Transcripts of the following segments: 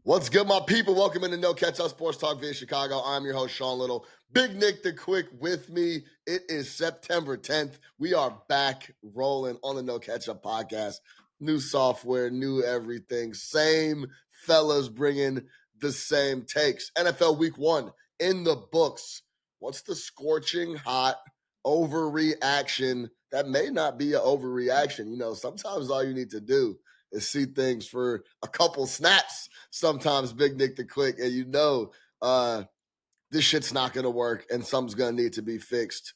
What's good, my people? Welcome into No Ketchup Sports Talk via Chicago. I'm your host, Sean Little. Big Nick the Quick with me. It is September 10th. We are back rolling on the No Ketchup podcast. New software, new everything. Same fellas bringing the same takes. NFL Week 1 in the books. What's the scorching hot overreaction? That may not be an overreaction. You know, sometimes all you need to do is see things for a couple snaps. Sometimes Big Nick the Quick, and you know this shit's not going to work and something's going to need to be fixed.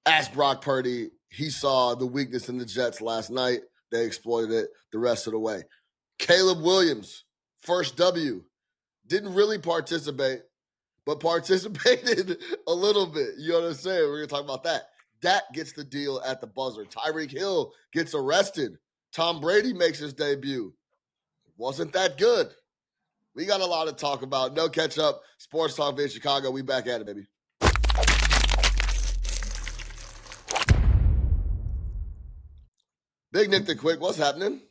Ask Brock Purdy. He saw the weakness in the Jets last night. They exploited it the rest of the way. Caleb Williams, first W. Didn't really participate, but participated a little bit. You know what I'm saying? We're going to talk about that. Dak gets the deal at the buzzer. Tyreek Hill gets arrested. Tom Brady makes his debut. Wasn't that good? We got a lot to talk about. No Ketchup, Sports Talk in Chicago. We back at it, baby. Big Nick the Quick, what's happening?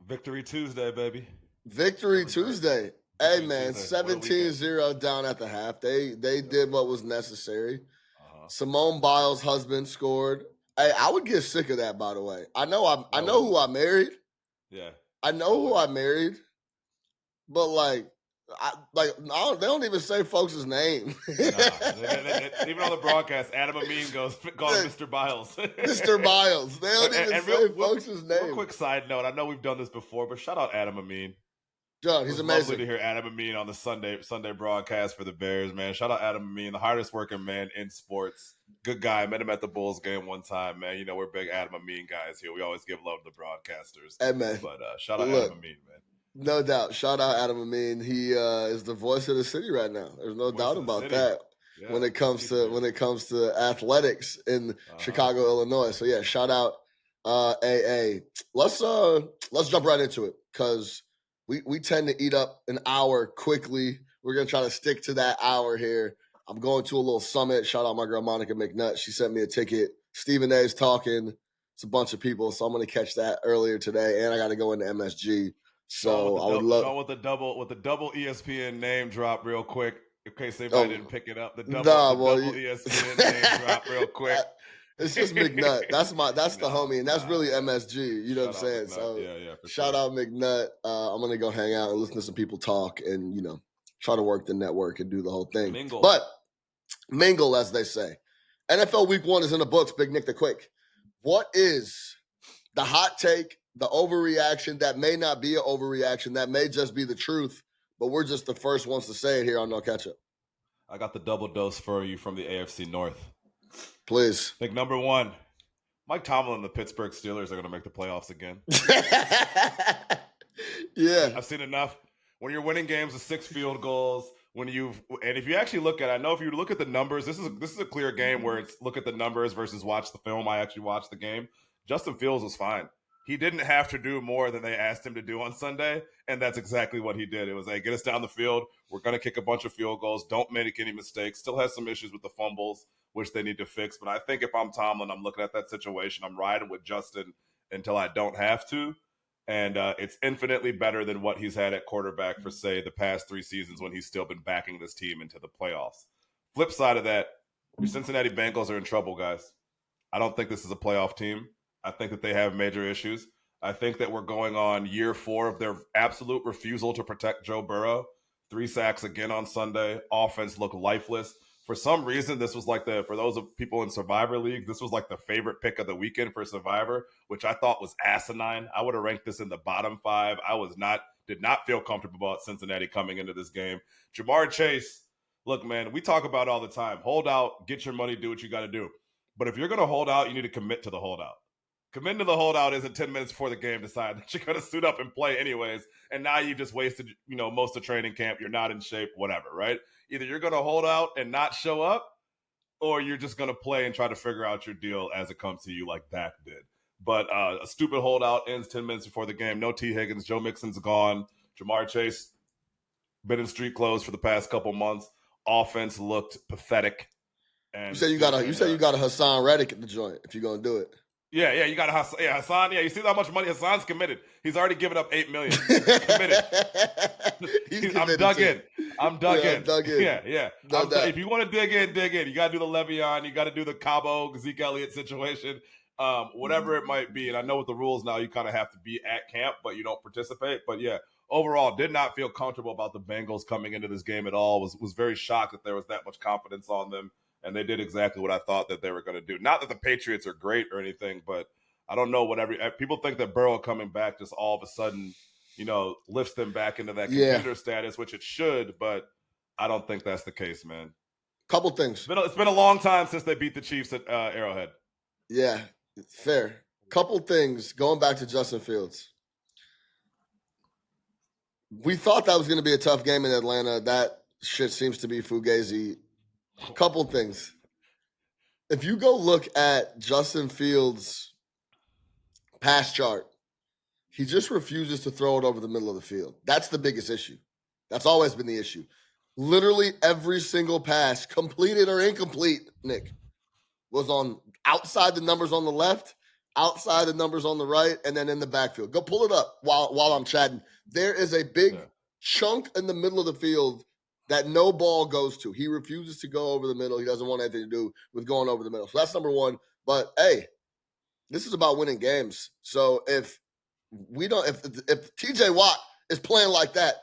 Victory Tuesday, baby. Victory Tuesday. Hey, man, 17-0 down at the half. They did what was necessary. Simone Biles' husband scored. Hey, I would get sick of that, by the way. I know who I married. Yeah. I know who I married. But, they don't even say folks' name. Even on the broadcast, Adam Amin calls Mr. Biles. Mr. Biles. They don't even say folks' name. Real quick side note, I know we've done this before, but shout out Adam Amin. John, he's amazing. Lovely to hear Adam Amin on the Sunday broadcast for the Bears, man. Shout out Adam Amin, the hardest working man in sports. Good guy. Met him at the Bulls game one time, man. You know, we're big Adam Amin guys here. We always give love to the broadcasters. Hey, man. But shout out Adam Amin, man. No doubt. Shout out Adam Amin. He is the voice of the city right now. There's no doubt about that. Yeah, when it comes to athletics in Chicago, Illinois. So yeah, shout out AA. Let's jump right into it because we tend to eat up an hour quickly. We're gonna try to stick to that hour here. I'm going to a little summit. Shout out my girl Monica McNutt. She sent me a ticket. Stephen A is talking. It's a bunch of people, so I'm gonna catch that earlier today. And I got to go into MSG. So I would love with the double ESPN name drop real quick in case anybody didn't pick it up. The double ESPN name drop real quick. It's just McNutt. That's the homie, and that's really MSG. You know what I'm saying? So shout out McNutt. I'm gonna go hang out and listen to some people talk, and try to work the network and do the whole thing. Mingle, as they say. NFL Week 1 is in the books. Big Nick the Quick. What is the hot take? The overreaction that may not be an overreaction, that may just be the truth, but we're just the first ones to say it here on No Ketchup. I got the double dose for you from the AFC North. Please. Pick number 1. Mike Tomlin and the Pittsburgh Steelers are going to make the playoffs again. Yeah. I've seen enough. When you're winning games with 6 field goals, and if you actually look at it, I know if you look at the numbers, this is a clear game where it's look at the numbers versus watch the film. I actually watched the game. Justin Fields was fine. He didn't have to do more than they asked him to do on Sunday, and that's exactly what he did. It was, hey, get us down the field. We're going to kick a bunch of field goals. Don't make any mistakes. Still has some issues with the fumbles, which they need to fix. But I think if I'm Tomlin, I'm looking at that situation. I'm riding with Justin until I don't have to, and it's infinitely better than what he's had at quarterback for, say, the past 3 seasons when he's still been backing this team into the playoffs. Flip side of that, your Cincinnati Bengals are in trouble, guys. I don't think this is a playoff team. I think that they have major issues. I think that we're going on year 4 of their absolute refusal to protect Joe Burrow. 3 sacks again on Sunday. Offense looked lifeless. For some reason, this was for those of people in Survivor League, this was like the favorite pick of the weekend for Survivor, which I thought was asinine. I would have ranked this in the bottom 5. I did not feel comfortable about Cincinnati coming into this game. Jamar Chase, look, man, we talk about it all the time. Hold out, get your money, do what you got to do. But if you're going to hold out, you need to commit to the holdout. Committing to the holdout isn't 10 minutes before the game decide that you're going to suit up and play anyways, and now you just wasted, most of training camp. You're not in shape, whatever, right? Either you're going to hold out and not show up, or you're just going to play and try to figure out your deal as it comes to you like Dak did. But a stupid holdout ends 10 minutes before the game. No T. Higgins. Joe Mixon's gone. Jamar Chase been in street clothes for the past couple months. Offense looked pathetic. And you said you got a Hassan Reddick at the joint if you're going to do it. Yeah, you got Hassan. Yeah, Hassan. Yeah, you see how much money Hassan's committed. He's already given up $8 million. He's committed. I'm dug in. I'm dug in. Yeah. No doubt. If you want to dig in. You got to do the Le'Veon. You got to do the Cabo, Zeke Elliott situation, whatever it might be. And I know with the rules now, you kind of have to be at camp, but you don't participate. But yeah, overall, did not feel comfortable about the Bengals coming into this game at all. Was very shocked that there was that much confidence on them. And they did exactly what I thought that they were going to do. Not that the Patriots are great or anything, but I don't know what people think that Burrow coming back just all of a sudden, lifts them back into that contender status, which it should, but I don't think that's the case, man. Couple things. It's been a long time since they beat the Chiefs at Arrowhead. Yeah, fair. Couple things. Going back to Justin Fields. We thought that was going to be a tough game in Atlanta. That shit seems to be fugazi. Couple things. If you go look at Justin Fields' pass chart, he just refuses to throw it over the middle of the field. That's the biggest issue. That's always been the issue. Literally every single pass, completed or incomplete, Nick, was on outside the numbers on the left, outside the numbers on the right, and then in the backfield. Go pull it up while I'm chatting. There is a big chunk in the middle of the field that no ball goes to. He refuses to go over the middle. He doesn't want anything to do with going over the middle. So that's number one. But hey, this is about winning games. So if TJ Watt is playing like that,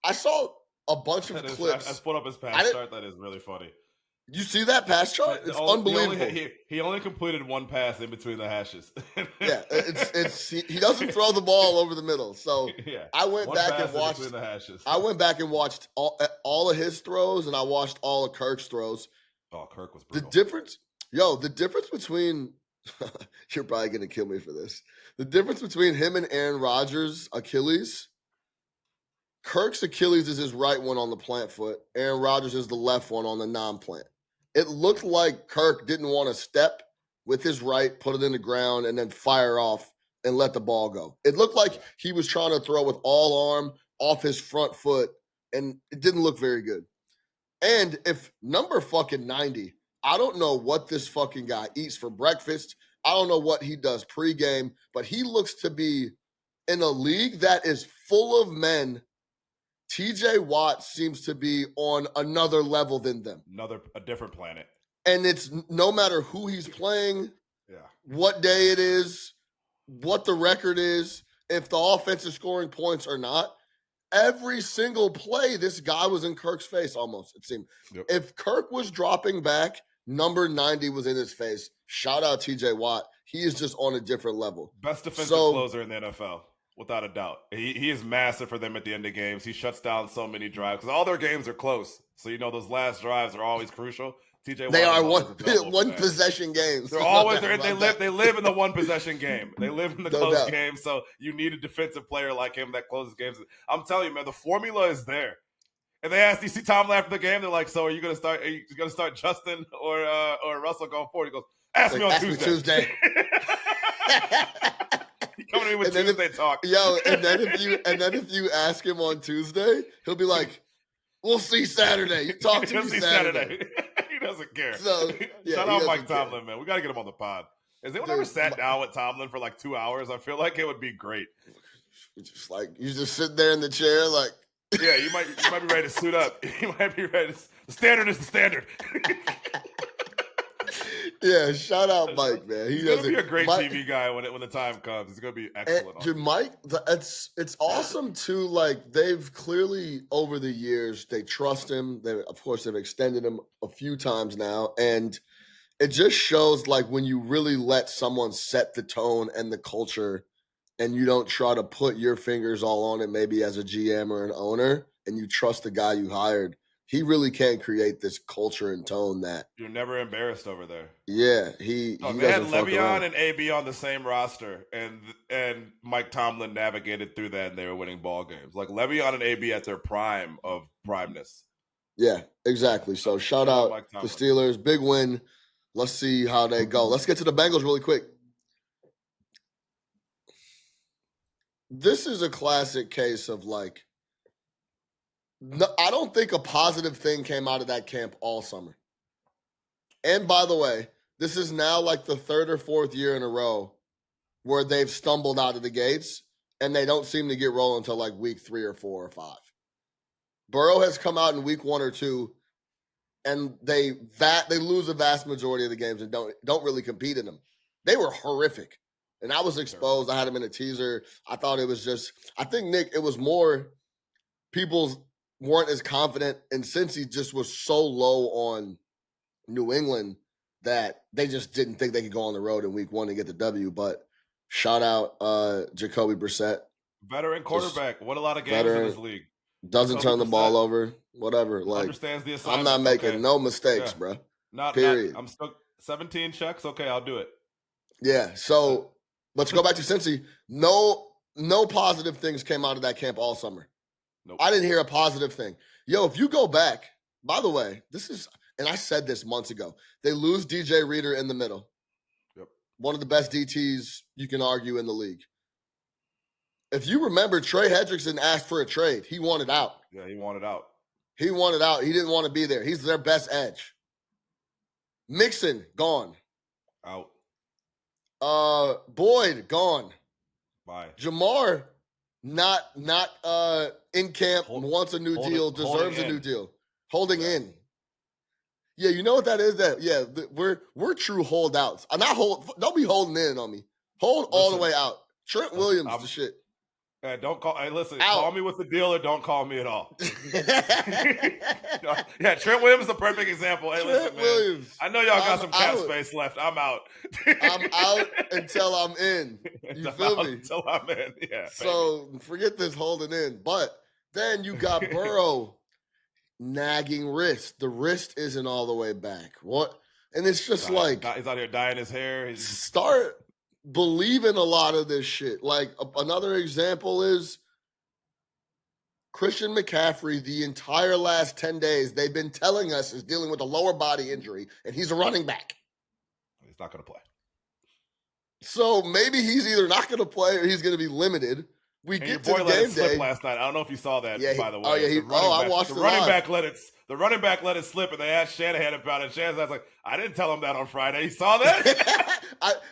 I saw a bunch of clips. I put up his pass chart. That is really funny. You see that pass chart? It's unbelievable. He only completed one pass in between the hashes. Yeah, he doesn't throw the ball over the middle. So yeah, I went back and watched the hashes. I went back and watched all of his throws, and I watched all of Kirk's throws. Oh, Kirk was brutal. The difference between you're probably gonna kill me for this. The difference between him and Aaron Rodgers' Achilles. Kirk's Achilles is his right one on the plant foot. Aaron Rodgers is the left one on the non-plant. It looked like Kirk didn't want to step with his right, put it in the ground, and then fire off and let the ball go. It looked like he was trying to throw with all arm off his front foot, and it didn't look very good. And if number fucking 90, I don't know what this fucking guy eats for breakfast. I don't know what he does pregame, but he looks to be in a league that is full of men. TJ Watt seems to be on another level than them. A different planet. And it's no matter who he's playing, what day it is, what the record is, if the offense is scoring points or not. Every single play, this guy was in Kirk's face almost, it seemed. Yep. If Kirk was dropping back, number 90 was in his face. Shout out TJ Watt. He is just on a different level. Best defensive closer in the NFL. Without a doubt. He is massive for them at the end of games. He shuts down so many drives because all their games are close. So, those last drives are always crucial. TJ Watt, they are one possession games. They're always they live in the one possession game. They live in the close game. So you need a defensive player like him that closes games. I'm telling you, man, the formula is there. And they asked DC Tomlin after the game, they're like, "So are you gonna start Justin or Russell going forward?" He goes, "Ask me on Tuesday." Coming in with Tuesday talk. Yo, and then if you ask him on Tuesday, he'll be like, "We'll see Saturday. You talk to me Saturday." He doesn't care. So, shout out Mike Tomlin, man. We got to get him on the pod. Has anyone ever sat down with Tomlin for like 2 hours? I feel like it would be great. Just like you just sit there in the chair, like. Yeah, you might be ready to suit up. You might be ready. The standard is the standard. Yeah, shout out Mike, man. He's gonna be a great TV guy when the time comes. He's gonna be excellent. And Mike, it's awesome too. Like they've clearly over the years they trust him. They've extended him a few times now, and it just shows like when you really let someone set the tone and the culture, and you don't try to put your fingers all on it, maybe as a GM or an owner, and you trust the guy you hired. He really can create this culture and tone that you're never embarrassed over there. Yeah, they had Le'Veon and AB on the same roster, and Mike Tomlin navigated through that, and they were winning ball games. Like Le'Veon and AB at their prime of primeness. Yeah, exactly. So shout out the Steelers, big win. Let's see how they go. Let's get to the Bengals really quick. This is a classic case of like. No, I don't think a positive thing came out of that camp all summer. And by the way, This is now like the third or fourth year in a row where they've stumbled out of the gates, and they don't seem to get rolling until like week 3 or 4 or 5. Burrow has come out in week 1 or 2, and they lose a vast majority of the games and don't really compete in them. They were horrific, and I was exposed. I had them in a teaser. I thought it was just. I think, Nick, it was more people weren't as confident, and since he just was so low on New England that they just didn't think they could go on the road in week 1 and get the W. But shout out Jacoby Brissett. Veteran quarterback. Won a lot of games in this league. Doesn't turn the ball over. Whatever. Like, understands the assignment. I'm not making no mistakes, bro. Period. I'm stuck 17 checks. Okay, I'll do it. Yeah. So let's go back to Cincy. No positive things came out of that camp all summer. Nope. I didn't hear a positive thing. Yo, if you go back, by the way, and I said this months ago, they lose DJ Reader in the middle. Yep. One of the best DTs you can argue in the league. If you remember, Trey Hendrickson asked for a trade. He wanted out. Yeah, he wanted out. He wanted out. He didn't want to be there. He's their best edge. Mixon, gone. Out. Boyd, gone. Bye. Jamar, not in camp, wants a new deal, deserves a new deal. Holding in. Yeah, you know what that is? We're true holdouts. Don't be holding in on me. Hold all the way out. Trent Williams, the shit. Don't call. Hey, listen. Out. Call me with the deal or don't call me at all. Yeah, Trent Williams is a perfect example. Hey, listen, man. Williams, I know y'all got some cap space left. I'm out. I'm out until I'm in. You feel me? Until I'm in. Yeah. So forget this holding in. But then you got Burrow nagging wrist. The wrist isn't all the way back. What? And it's just he's out here dyeing his hair. Start believing a lot of this shit. Like another example is Christian McCaffrey. The entire last 10 days, they've been telling us is dealing with a lower body injury, and he's a running back. He's not going to play. So maybe he's either not going to play or he's going to be limited. We and get your to boy the game let it slip day last night. I don't know if you saw that. Yeah, by the way. Oh yeah, I watched the it running live. back let it. The running back let it slip, and they asked Shanahan about it. Shanahan's like, I didn't tell him that on Friday. You saw that?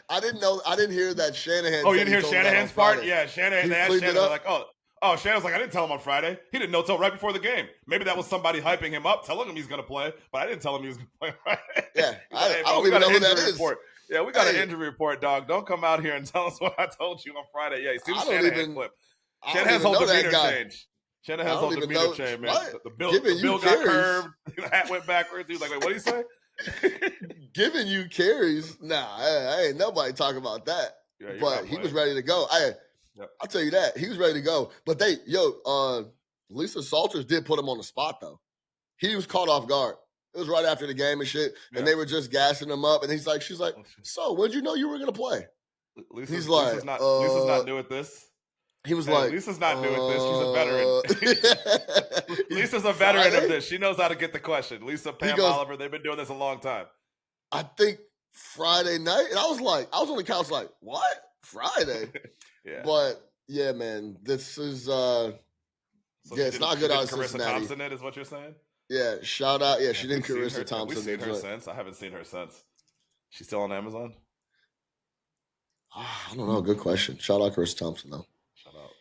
I didn't know. I didn't hear that Shanahan. Oh, you didn't hear Shanahan's part? Yeah, Shanahan. They asked Shanahan, like, oh, Shanahan's like, I didn't tell him on Friday. He didn't know till right before the game. Maybe that was somebody hyping him up, telling him he's going to play, but I didn't tell him he was going to play on Friday. Yeah, I don't even know who that is. Report. Yeah, we got an injury report, dog. Don't come out here and tell us what I told you on Friday. Yeah, you see the Shanahan clip. Shanahan's whole demeanor change. Shanahan's whole demeanor change, man. The bill got curved. The hat went backwards. He was like, wait, what did he say? Giving you carries. Nah, I ain't nobody talking about that. Yeah, but he was ready to go. I'll tell you that. He was ready to go. But Lisa Salters did put him on the spot, though. He was caught off guard. It was right after the game and shit. Yeah. And they were just gassing him up. And she's like, so when'd you know you were going to play? Lisa's not new at this. He was like, Lisa's not new at this. She's a veteran. Lisa's a veteran of this. She knows how to get the question. Lisa, Pam Oliver, they've been doing this a long time. I think Friday night. And I was on the couch like, what? Friday? Yeah. But, yeah, man, this is, it's not good out of Cincinnati. Carissa Thompson is what you're saying? Yeah, shout out. Yeah, she didn't Carissa Thompson. We've seen her since. I haven't seen her since. She's still on Amazon? I don't know. Good question. Shout out Carissa Thompson, though. Shout out.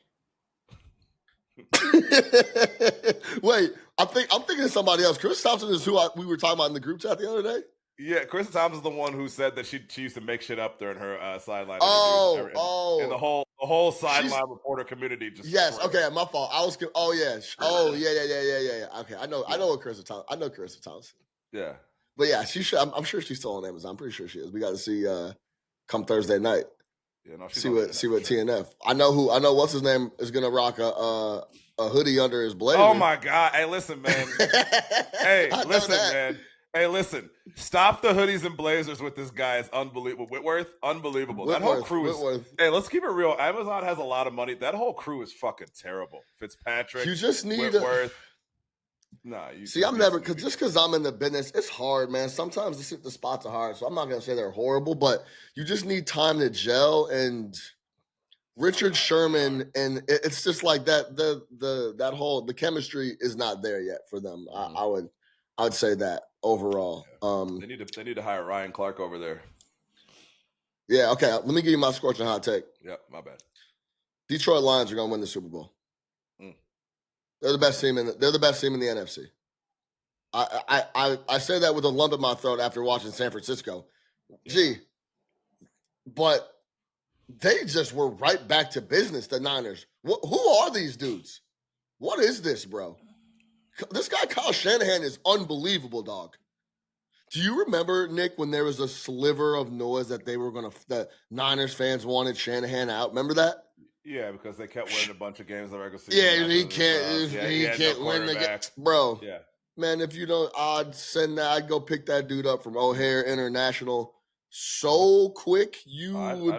Wait, I'm thinking of somebody else. Chris Thompson is who we were talking about in the group chat the other day. Yeah, Chris Thompson's the one who said that she used to make shit up during her sideline. And the whole sideline reporter community just. Yes, okay, my fault. I was. Oh yeah. Oh yeah. Okay, I know what Chris Thompson. I know Chris Thompson. Yeah, but yeah, she should. I'm sure she's still on Amazon. I'm pretty sure she is. We got to see come Thursday night. Yeah, no, see what TNF. I know what's his name is gonna rock a hoodie under his blazer. Oh my god! Hey, listen, man. Man. Hey, listen. Stop the hoodies and blazers with this guy. It's unbelievable. Whitworth, unbelievable. That whole crew is. Hey, let's keep it real. Amazon has a lot of money. That whole crew is fucking terrible. Fitzpatrick. You just need Whitworth. I'm never because I'm in the business. It's hard, man. Sometimes the spots are hard, so I'm not gonna say they're horrible, but you just need time to gel. And Richard Sherman, and it's just like that. The chemistry is not there yet for them. I would say that. overall. They need to hire Ryan Clark over there. Yeah, okay. Let me give you my scorching hot take. Yep, my bad. Detroit Lions are going to win the Super Bowl. They're the best team in the NFC. I say that with a lump in my throat after watching San Francisco. Yeah. But they just were right back to business, the Niners. Who are these dudes? What is this, bro? This guy, Kyle Shanahan, is unbelievable, dog. Do you remember, Nick, when there was a sliver of noise that that Niners fans wanted Shanahan out? Remember that? Yeah, because they kept winning a bunch of games in the regular season. Yeah, he can't win the game. Bro, yeah. Man, if you don't, I'd go pick that dude up from O'Hare International so quick. I'll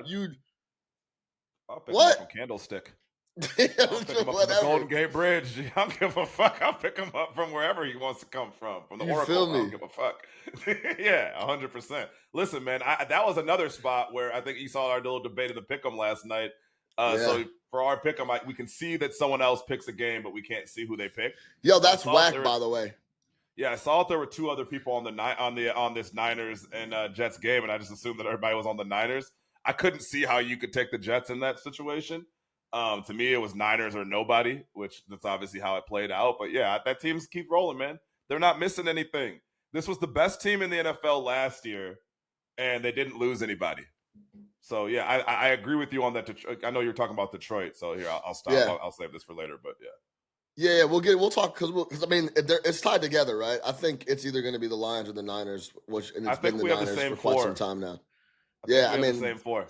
pick him up from Candlestick. I'll pick him up from the Golden Gate Bridge. I don't give a fuck. I'll pick him up from wherever he wants to come from the Oracle. I don't give a fuck. Yeah, 100%. Listen, man, that was another spot where I think you saw our little debate of the pick'em last night. So for our pick'em, we can see that someone else picks a game, but we can't see who they pick. Yo, that's whack, by the way. Yeah, I saw there were two other people on this Niners and Jets game, and I just assumed that everybody was on the Niners. I couldn't see how you could take the Jets in that situation. To me, it was Niners or nobody, which that's obviously how it played out. But yeah, that teams keep rolling, man. They're not missing anything. This was the best team in the NFL last year, and they didn't lose anybody. So yeah, I agree with you on that. I know you're talking about Detroit, so here I'll stop. Yeah. I'll save this for later, but yeah. Yeah, we'll talk because I mean it's tied together, right? I think it's either going to be the Lions or the Niners, and it's been the Niners for quite some time now. I mean the same four.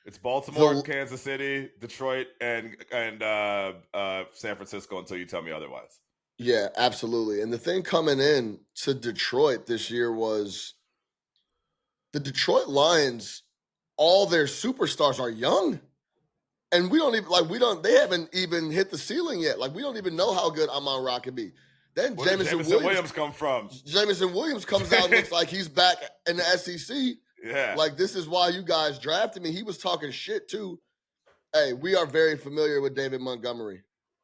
It's Baltimore, Kansas City, Detroit, and San Francisco until you tell me otherwise. Yeah, absolutely. And the thing coming in to Detroit this year was the Detroit Lions. All their superstars are young. And they haven't even hit the ceiling yet. Like, we don't even know how good Amon-Ra can be. Then Where did Jameson Williams come from? Jameson Williams comes out and looks like he's back in the SEC. Yeah. Like, this is why you guys drafted me. He was talking shit, too. Hey, we are very familiar with David Montgomery.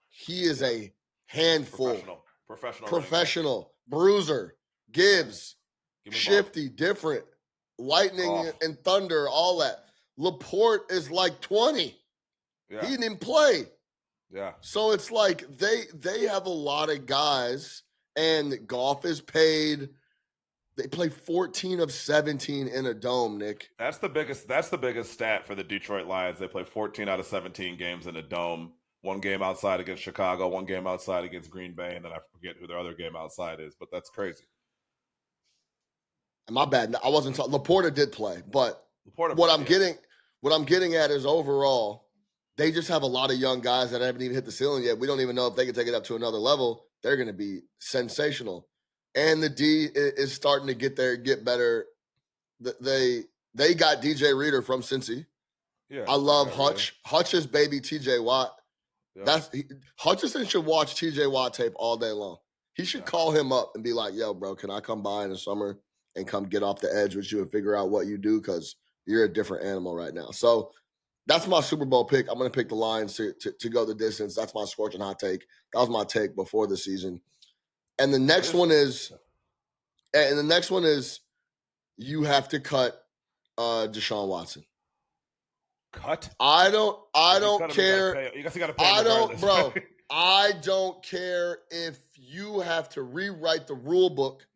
He is a handful. Professional. Bruiser. Gibbs. Shifty. Different. Lightning and thunder. All that. Laporte is like 20. Yeah. He didn't even play. Yeah. So it's like they have a lot of guys, and Goff is paid. They play 14 of 17 in a dome, Nick. That's the biggest stat for the Detroit Lions. They play 14 out of 17 games in a dome. One game outside against Chicago, one game outside against Green Bay, and then I forget who their other game outside is, but that's crazy. My bad. I wasn't talking. Laporta did play, but what I'm getting at is overall, they just have a lot of young guys that haven't even hit the ceiling yet. We don't even know if they can take it up to another level. They're going to be sensational. And the D is starting to get better. They got DJ Reader from Cincy. Yeah, I love Hutch. Yeah. Hutch's baby TJ Watt. Yeah. Hutchinson should watch TJ Watt tape all day long. He should call him up and be like, yo, bro, can I come by in the summer and come get off the edge with you and figure out what you do? Because you're a different animal right now. So that's my Super Bowl pick. I'm going to pick the Lions to go the distance. That's my scorching hot take. That was my take before the season. And the next one is you have to cut Deshaun Watson. Cut? I don't care. You gotta pay bro. I don't care if you have to rewrite the rule book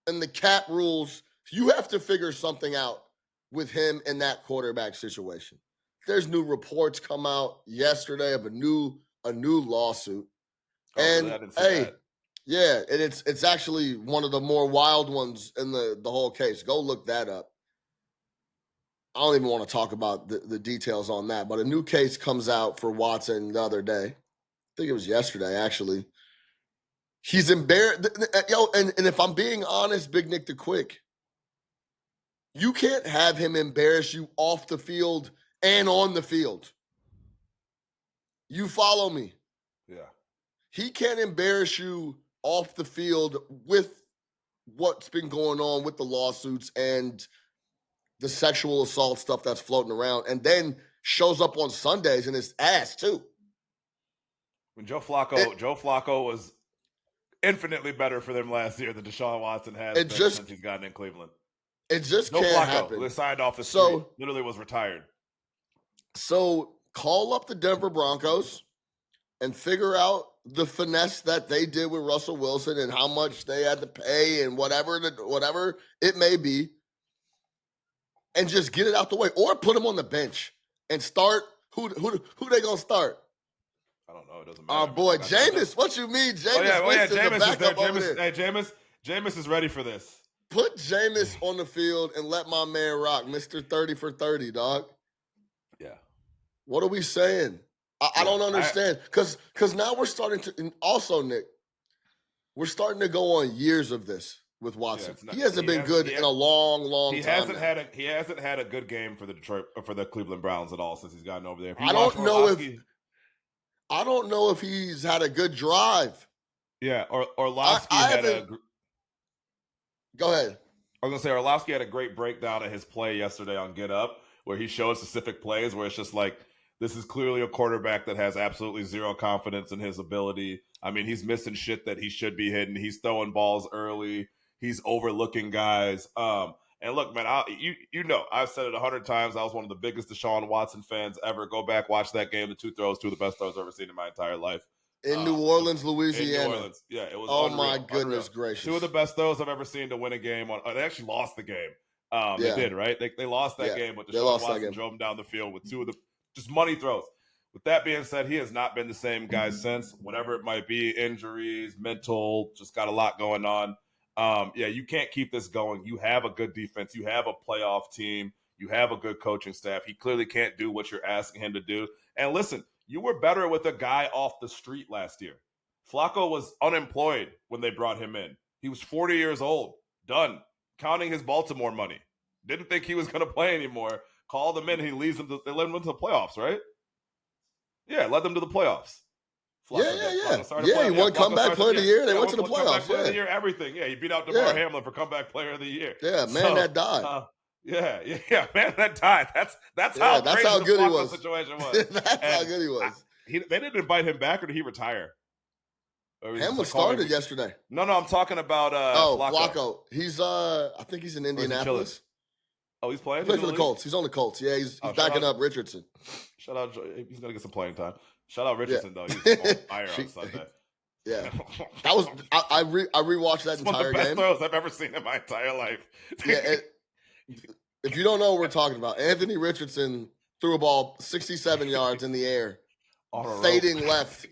and the cap rules. You have to figure something out with him in that quarterback situation. There's new reports come out yesterday of a new lawsuit. And yeah, and it's actually one of the more wild ones in the whole case. Go look that up. I don't even want to talk about the details on that, but a new case comes out for Watson the other day. I think it was yesterday, actually. He's embarrassed. Yo, and if I'm being honest, Big Nick the Quick, you can't have him embarrass you off the field and on the field. You follow me? Yeah. He can't embarrass you off the field with what's been going on with the lawsuits and the sexual assault stuff that's floating around, and then shows up on Sundays in his ass too. When Joe Flacco was infinitely better for them last year than Deshaun Watson has been since he's gotten in Cleveland. It just No can't Flacco, happen. they signed off the street, literally was retired. So call up the Denver Broncos and figure out the finesse that they did with Russell Wilson and how much they had to pay and whatever it may be, and just get it out the way, or put him on the bench and start. Who they gonna start? I don't know. It doesn't matter. Oh boy, Jameis. What you mean, Jameis? Jameis is there. Jameis is ready for this. Put Jameis on the field and let my man rock, Mr. 30 for 30, dog. Yeah. What are we saying? I don't understand. Because now we're starting to, and also, Nick, we're starting to go on years of this with Watson. He hasn't been good in a long time. He hasn't had a good game for the Cleveland Browns at all since he's gotten over there. I don't know if he's had a good drive. Yeah, Orlovsky had a. Go ahead. I was gonna say Orlovsky had a great breakdown of his play yesterday on Get Up, where he showed specific plays where it's just like, this is clearly a quarterback that has absolutely zero confidence in his ability. I mean, he's missing shit that he should be hitting. He's throwing balls early. He's overlooking guys. And look, man, I've said it 100 times. I was one of the biggest Deshaun Watson fans ever. Go back, watch that game. The two of the best throws I've ever seen in my entire life. In New Orleans, Louisiana. In New Orleans. Yeah, it was unreal, my goodness gracious. Two of the best throws I've ever seen to win a game. They actually lost the game. They did, right? They lost that game, but Deshaun Watson drove them down the field with two of the just money throws. With that being said, he has not been the same guy since, whatever it might be, injuries, mental, just got a lot going on. You can't keep this going. You have a good defense. You have a playoff team. You have a good coaching staff. He clearly can't do what you're asking him to do. And listen, you were better with a guy off the street last year. Flacco was unemployed when they brought him in. He was 40 years old, done, counting his Baltimore money. Didn't think he was going to play anymore. Called him in, and they led him into the playoffs, right? Yeah, led them to the playoffs. Flacco, he won comeback player of the year. They went to the playoffs. Player of the year, everything. Yeah, he beat out DeMar Hamlin for comeback player of the year. Yeah, man that died. Man that died. That's how good he was. Situation was. How good he was. They didn't invite him back, or did he retire? Hamlin started yesterday. No, I'm talking about Flacco. He's I think he's in Indianapolis. Oh, he's playing? He played for the Colts. He's on the Colts. Yeah, he's backing up Richardson. Shout out. He's going to get some playing time. Shout out Richardson, though. He's on fire on Sunday. Yeah. That was I rewatched that entire game. One of the best throws I've ever seen in my entire life. If you don't know what we're talking about, Anthony Richardson threw a ball 67 yards in the air, fading left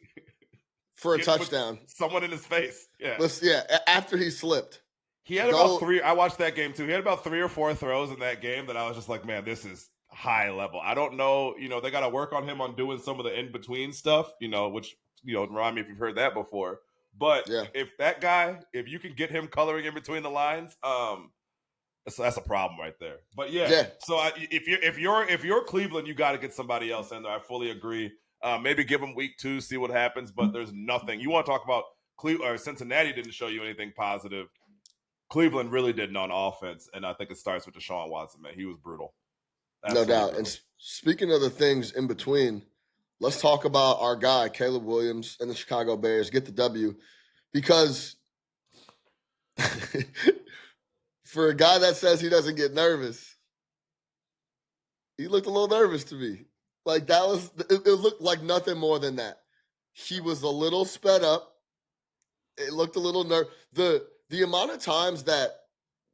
for a touchdown. Someone in his face. Yeah. After he slipped. He had about three. I watched that game too. He had about 3 or 4 throws in that game that I was just like, man, this is high level. I don't know. They got to work on him on doing some of the in between stuff. Which remind me if you've heard that before. But if that guy, if you can get him coloring in between the lines, that's a problem right there. But so if you're Cleveland, you got to get somebody else in there. I fully agree. Maybe give him week 2, see what happens. But there's nothing. You want to talk about Cincinnati didn't show you anything positive. Cleveland really didn't on offense, and I think it starts with Deshaun Watson, man. He was brutal. Absolutely no doubt. Brutal. And speaking of the things in between, let's talk about our guy, Caleb Williams, and the Chicago Bears. Get the W. Because for a guy that says he doesn't get nervous, he looked a little nervous to me. Like, it looked like nothing more than that. He was a little sped up. It looked a little nervous. The amount of times that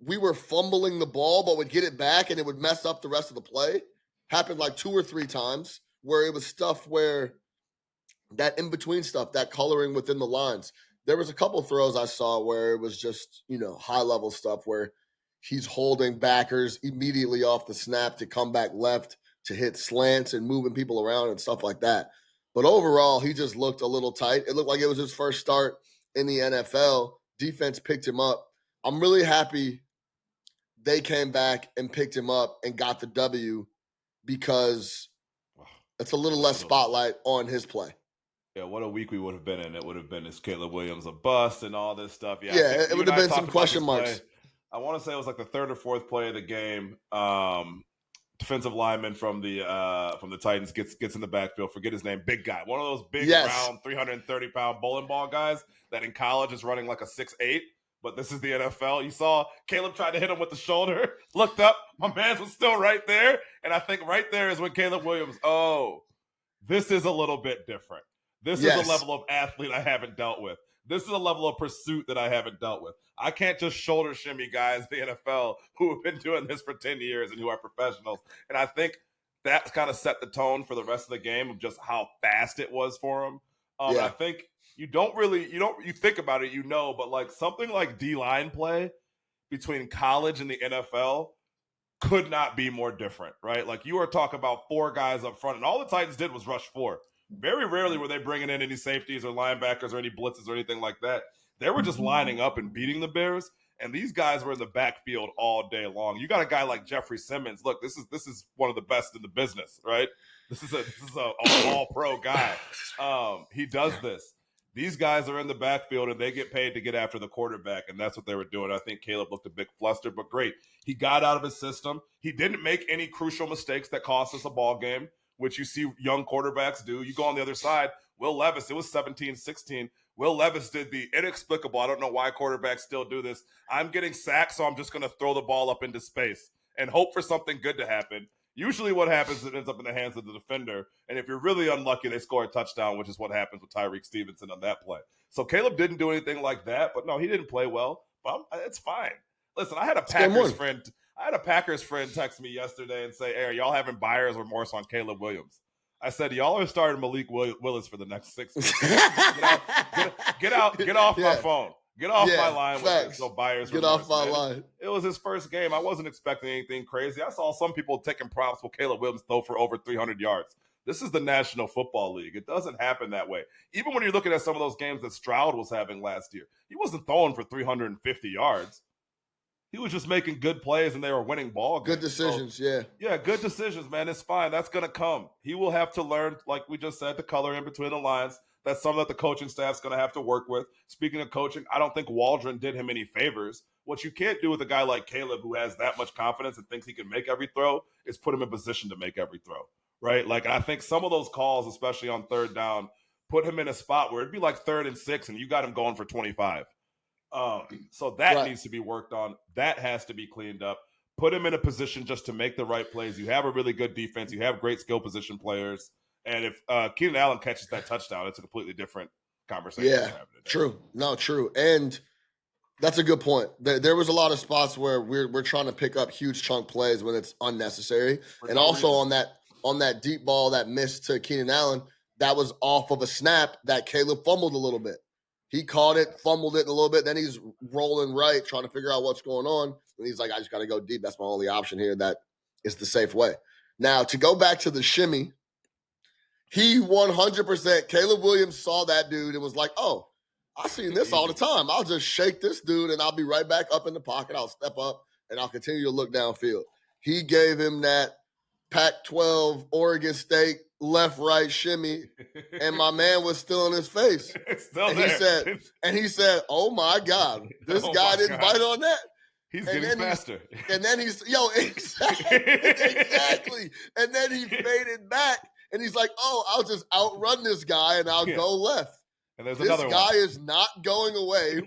we were fumbling the ball but would get it back and it would mess up the rest of the play happened like 2 or 3 times, where it was stuff where that in-between stuff, that coloring within the lines. There was a couple throws I saw where it was just, high-level stuff where he's holding backers immediately off the snap to come back left to hit slants and moving people around and stuff like that. But overall, he just looked a little tight. It looked like it was his first start in the NFL. Defense picked him up. I'm really happy they came back and picked him up and got the W, because it's a little less spotlight on his play. Yeah, what a week we would have been in. It would have been, is Caleb Williams a bust and all this stuff. Yeah, it would have been some question marks. I want to say it was like the 3rd or 4th play of the game. defensive lineman from the Titans gets in the backfield. Forget his name. Big guy. One of those big, round, 330-pound bowling ball guys that in college is running like a 6'8", but this is the NFL. You saw Caleb tried to hit him with the shoulder, looked up, my man was still right there, and I think right there is when Caleb Williams, this is a little bit different. This is a level of athlete I haven't dealt with. This is a level of pursuit that I haven't dealt with. I can't just shoulder shimmy guys in the NFL who have been doing this for 10 years and who are professionals. And I think that kind of set the tone for the rest of the game of just how fast it was for him. I think you think about it, but like something like D-line play between college and the NFL could not be more different, right? Like you are talking about 4 guys up front, and all the Titans did was rush 4. Very rarely were they bringing in any safeties or linebackers or any blitzes or anything like that. They were just lining up and beating the Bears, and these guys were in the backfield all day long. You got a guy like Jeffrey Simmons. Look, this is one of the best in the business, right? This is a all-pro guy. He does this. These guys are in the backfield, and they get paid to get after the quarterback, and that's what they were doing. I think Caleb looked a bit flustered, but great. He got out of his system. He didn't make any crucial mistakes that cost us a ball game, which you see young quarterbacks do. You go on the other side, Will Levis, it was 17-16. Will Levis did the inexplicable. I don't know why quarterbacks still do this. I'm getting sacked, so I'm just going to throw the ball up into space and hope for something good to happen. Usually what happens is it ends up in the hands of the defender, and if you're really unlucky, they score a touchdown, which is what happens with Tyreek Stevenson on that play. So Caleb didn't do anything like that, but no, he didn't play well. But it's fine. Listen, I had a Packers friend text me yesterday and say, hey, are y'all having buyer's remorse on Caleb Williams? I said, y'all are starting Malik Willis for the next 6 weeks. Get off my phone. Get off my line with this. So buyer's Get remorse, off my man. line. It was his first game. I wasn't expecting anything crazy. I saw some people taking props for Caleb Williams throw for over 300 yards. This is the National Football League. It doesn't happen that way. Even when you're looking at some of those games that Stroud was having last year, he wasn't throwing for 350 yards. He was just making good plays, and they were winning ball games. Good decisions, Yeah, good decisions, man. It's fine. That's going to come. He will have to learn, like we just said, the color in between the lines. That's something that the coaching staff's going to have to work with. Speaking of coaching, I don't think Waldron did him any favors. What you can't do with a guy like Caleb who has that much confidence and thinks he can make every throw is put him in position to make every throw, right? Like, I think some of those calls, especially on third down, put him in a spot where it'd be like 3rd and 6, and you got him going for 25. So that needs to be worked on. That has to be cleaned up. Put him in a position just to make the right plays. You have a really good defense. You have great skill position players. And if Keenan Allen catches that touchdown, it's a completely different conversation. Yeah, true. No, true. And that's a good point. There was a lot of spots where we're trying to pick up huge chunk plays when it's unnecessary. And also on that deep ball that missed to Keenan Allen, that was off of a snap that Caleb fumbled a little bit. He caught it, fumbled it a little bit. Then he's rolling right, trying to figure out what's going on. And he's like, I just got to go deep. That's my only option here. That is the safe way. Now, to go back to the shimmy, he 100%, Caleb Williams saw that dude and was like, oh, I've seen this all the time. I'll just shake this dude and I'll be right back up in the pocket. I'll step up and I'll continue to look downfield. He gave him that Pac-12 Oregon State left-right shimmy, and my man was still in his face. He said, oh my God, this guy didn't bite on that. He's getting faster. Exactly. And then he faded back, and he's like, oh, I'll just outrun this guy, and I'll go left. And there's this another guy one. is not going away.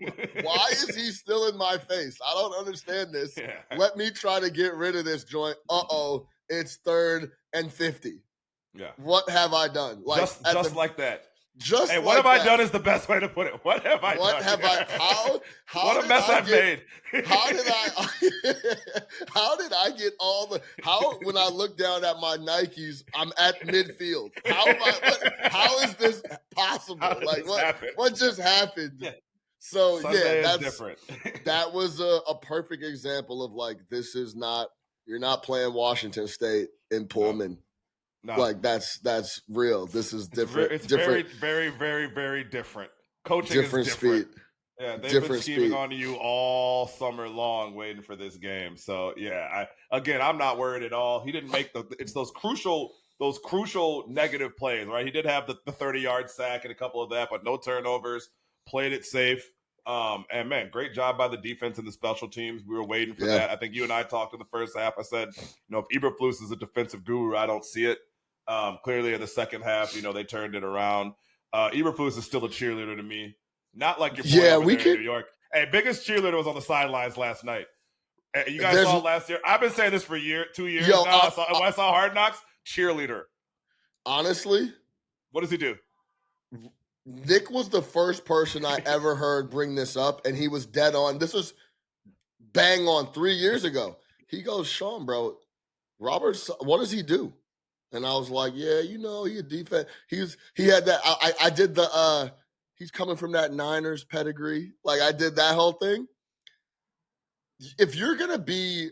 Why is he still in my face? I don't understand this. Yeah. Let me try to get rid of this joint. Uh-oh, it's 3rd and 50. Yeah. What have I done? Just like that. Just hey, what have I done is the best way to put it. What have I done? What have I? How? What a mess I've made. How did I get all the? How when I look down at my Nikes, I'm at midfield. How is this possible? What just happened? Yeah. So Sunday that's different. That was a perfect example of this is not. You're not playing Washington State in Pullman. No. That's real. This is different. It's different, very, very, very different. Coaching different is different. Speed. Yeah, they've been scheming on you all summer long, waiting for this game. So yeah, I'm not worried at all. He didn't make it's those crucial negative plays, right? He did have the 30-yard sack and a couple of that, but no turnovers. Played it safe. And man, great job by the defense and the special teams. We were waiting for that. I think you and I talked in the first half. I said, if Eberflus is a defensive guru, I don't see it. Clearly in the second half, they turned it around. Eberflus is still a cheerleader to me. Not like your boy over there in New York. Hey, biggest cheerleader was on the sidelines last night. You guys saw it last year. I've been saying this for 2 years now. When I saw Hard Knocks, cheerleader. Honestly, what does he do? Nick was the first person I ever heard bring this up, and he was dead on. This was bang on 3 years ago. He goes, Sean, bro, Robert, what does he do? And I was like, yeah, he a defense. He had that. I did the he's coming from that Niners pedigree. Like I did that whole thing. If you're gonna be,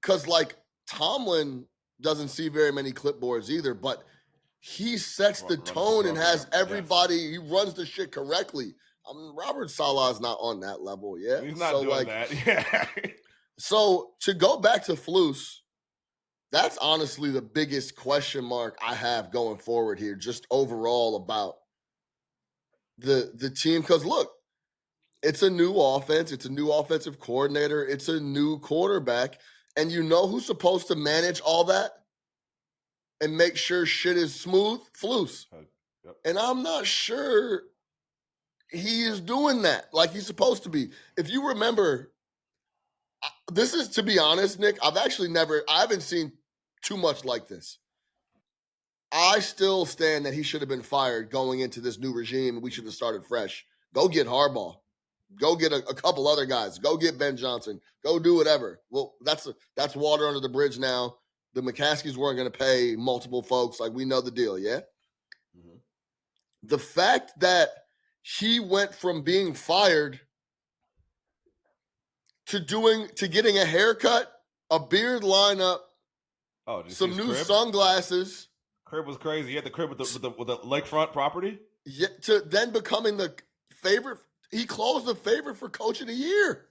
because like Tomlin doesn't see very many clipboards either, but he sets the tone and has everybody. Yes. He runs the shit correctly. Robert Saleh's not on that level yet. He's not doing that. Yeah. So to go back to Flus, that's honestly the biggest question mark I have going forward here, just overall about the team. Because look, it's a new offense. It's a new offensive coordinator. It's a new quarterback. And you know who's supposed to manage all that and make sure shit is smooth? Flus. Yep. And I'm not sure he is doing that like he's supposed to be. If you remember, this is, to be honest, Nick, I haven't seen too much like this. I still stand that he should have been fired going into this new regime, and we should have started fresh. Go get Harbaugh. Go get a couple other guys. Go get Ben Johnson. Go do whatever. Well, that's water under the bridge now. The McCaskies weren't going to pay multiple folks. Like, we know the deal, yeah? Mm-hmm. The fact that he went from being fired to getting a haircut, a beard lineup, some new sunglasses. Crib was crazy. He had the crib with the lakefront property. Yeah, to then becoming the favorite. He closed the favorite for Coach of the Year.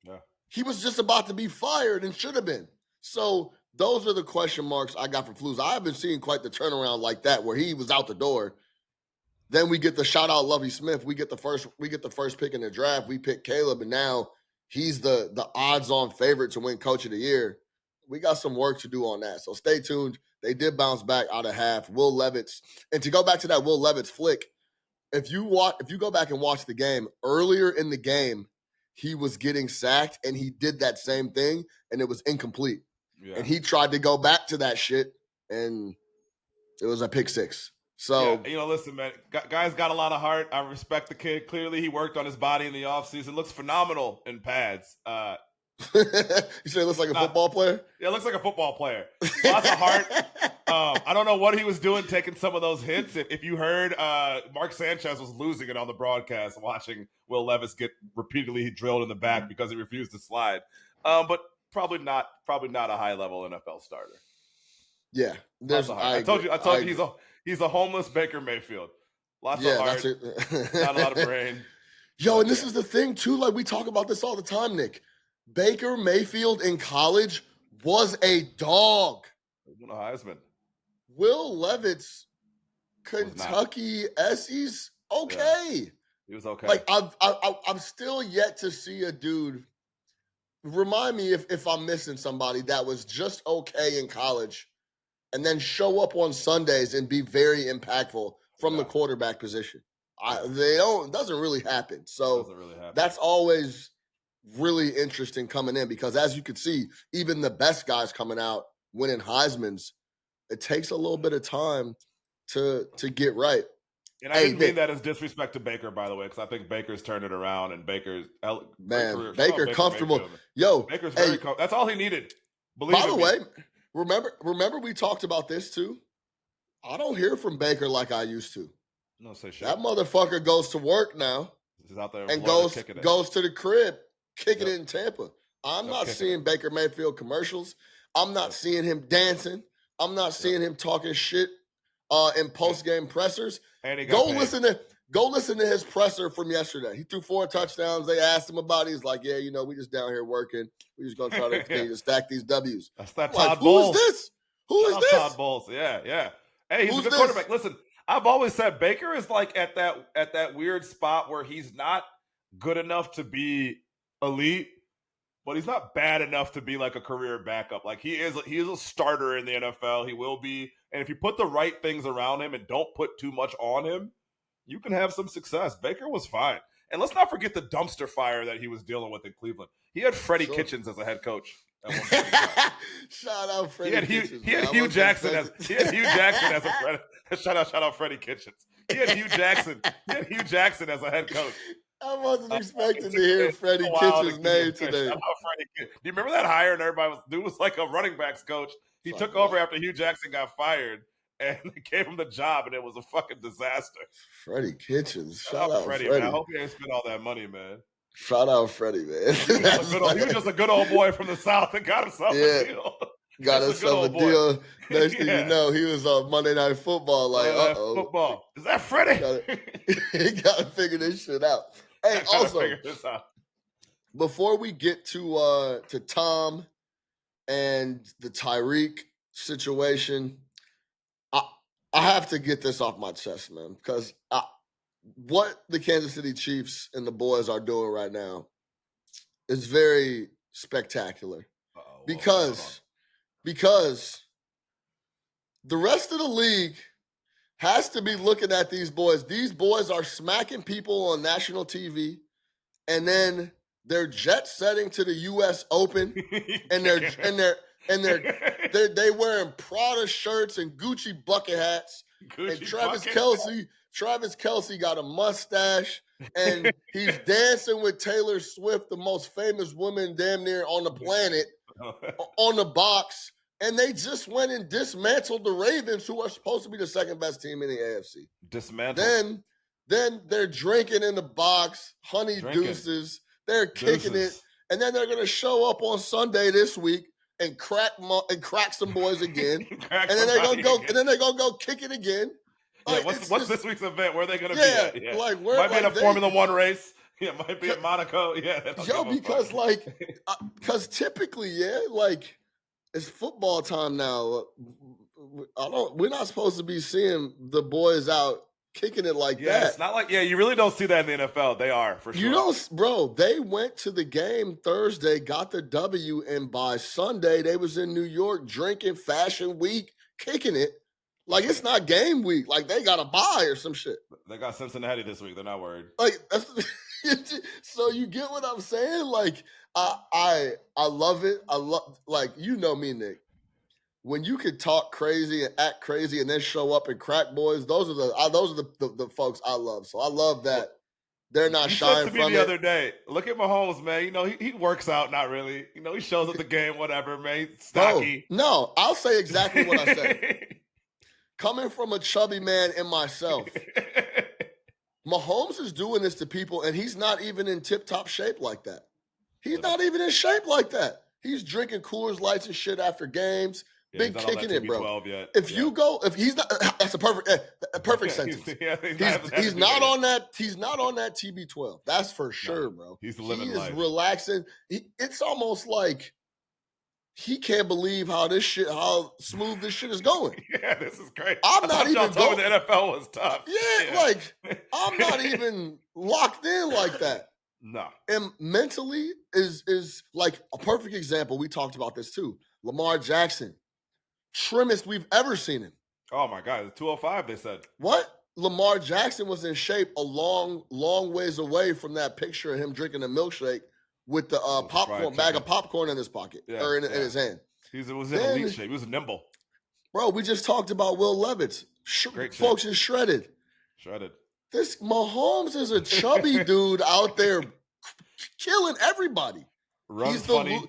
Yeah. He was just about to be fired and should have been. So those are the question marks I got for Flus. I haven't seen quite the turnaround like that where he was out the door. Then we get the shout out Lovie Smith. We get the first pick in the draft. We pick Caleb, and now he's the odds-on favorite to win Coach of the Year. We got some work to do on that. So stay tuned. They did bounce back out of half. Will Levis. And to go back to that Will Levis flick, if you go back and watch the game, earlier in the game, he was getting sacked, and he did that same thing, and it was incomplete. Yeah. And he tried to go back to that shit, and it was a pick six. So, yeah, listen, man, guy's got a lot of heart. I respect the kid. Clearly, he worked on his body in the offseason. Looks phenomenal in pads. You say it looks like a football player? Yeah, it looks like a football player. Lots of heart. I don't know what he was doing taking some of those hits. If you heard, Mark Sanchez was losing it on the broadcast watching Will Levis get repeatedly drilled in the back because he refused to slide. But probably not a high-level NFL starter. Yeah. I told you he's a homeless Baker Mayfield. Lots of heart, not a lot of brain. Yo, and this is the thing, too. Like, we talk about this all the time, Nick. Baker Mayfield in college was a dog. Won a Heisman. Will Levis, Kentucky, SE's okay. Yeah, he was okay. Like, I'm still yet to see a dude. Remind me if I'm missing somebody that was just okay in college and then show up on Sundays and be very impactful from the quarterback position. It doesn't really happen. So that's always really interesting coming in because, as you can see, even the best guys coming out winning Heismans, it takes a little bit of time to get right. And I didn't mean that as disrespect to Baker, by the way, because I think Baker's turned it around and Baker comfortable. Mayfield. Yo, Baker's very comfortable. That's all he needed. By the way, remember we talked about this too? I don't hear from Baker like I used to. No, say shit. That motherfucker goes to work now. He's out there and goes to the crib, kicking it in Tampa. I'm not seeing Baker Mayfield commercials. I'm not seeing him dancing. I'm not seeing him talking shit in post-game pressers. Go listen to his presser from yesterday. He threw 4 touchdowns. They asked him about it. He's like, yeah, we just down here working. We just going to try to continue to stack these W's. That's that Todd Bowles. Who is this? Who is this? Todd Bowles. Yeah. Hey, he's a good quarterback. Listen, I've always said Baker is like at that weird spot where he's not good enough to be elite, but he's not bad enough to be like a career backup. Like he is a starter in the NFL. He will be. And if you put the right things around him and don't put too much on him, you can have some success. Baker was fine. And let's not forget the dumpster fire that he was dealing with in Cleveland. He had Freddie Kitchens as a head coach. Shout out Freddie Kitchens. He had Hugh Jackson as a Freddie. Shout out Freddie Kitchens. He had Hugh Jackson as a head coach. I wasn't expecting to hear Freddie Kitchens' name today. Do you remember that hire? And everybody was like a running backs coach. He took over after Hugh Jackson got fired, and they gave him the job, and it was a fucking disaster. Freddie Kitchens. Shout out Freddie, man. I hope he ain't spent all that money, man. Shout out Freddie, man. He was just a good old boy from the South that got himself a deal. Got himself a deal. Next thing you know, he was on Monday Night Football. Like, football. Is that Freddie? He got to figure this shit out. Hey, also, before we get to Tom and the Tyreek situation, I have to get this off my chest, man, because what the Kansas City Chiefs and the boys are doing right now is very spectacular. Because the rest of the league has to be looking at these boys. These boys are smacking people on national TV, and then they're jet setting to the U.S. Open, and they wearing Prada shirts and Gucci bucket hats. And Travis Kelce got a mustache, and he's dancing with Taylor Swift, the most famous woman damn near on the planet, on the box. And they just went and dismantled the Ravens, who are supposed to be the second best team in the AFC. Dismantled. Then they're drinking in the box, deuces. They're kicking it, and then they're going to show up on Sunday this week and crack some boys again, and then they're going to go kick it again. Like, what's this week's event? Where are they going to be at? Yeah. Like might be in a Formula One race. Yeah, might be in Monaco. Yeah, because typically, it's football time now. We're not supposed to be seeing the boys out kicking it like that. It's not like, you really don't see that in the NFL. They are, for sure. You don't, bro, they went to the game Thursday, got the W, and by Sunday, they was in New York drinking Fashion Week, kicking it. Like, it's not game week. Like, they got a bye or some shit. They got Cincinnati this week. They're not worried. Like, so you get what I'm saying? Like, I love it. I love, like, you know me, Nick. When you could talk crazy and act crazy and then show up and crack boys, those are the folks I love. So I love that they're not shying from it. You said to me the other day, look at Mahomes, man. You know, he works out, not really. You know, he shows up the game, whatever, man. He's stocky. No, I'll say exactly what I said. Coming from a chubby man in myself, Mahomes is doing this to people, and he's not even in tip-top shape like that. He's not even in shape like that. He's drinking Coors Lights and shit after games. Big kicking it, bro. If he's not, that's a perfect sentence. He's not on that. He's not on that TB12. That's for sure, bro. He's living life. He's relaxing. It's almost like he can't believe how smooth this shit is going. Yeah, this is great. I'm not even told me the NFL was tough. Yeah, like I'm not even locked in like that. No. And mentally is like a perfect example. We talked about this too. Lamar Jackson. Trimmest we've ever seen him. Oh my God, 205, they said. What? Lamar Jackson was in shape a long ways away from that picture of him drinking a milkshake with the bag of popcorn in his pocket or in his hand. He was in elite shape. He was nimble. Bro, we just talked about Will Levis. Folks is shredded. Shredded. This Mahomes is a chubby dude out there killing everybody. Runs funny.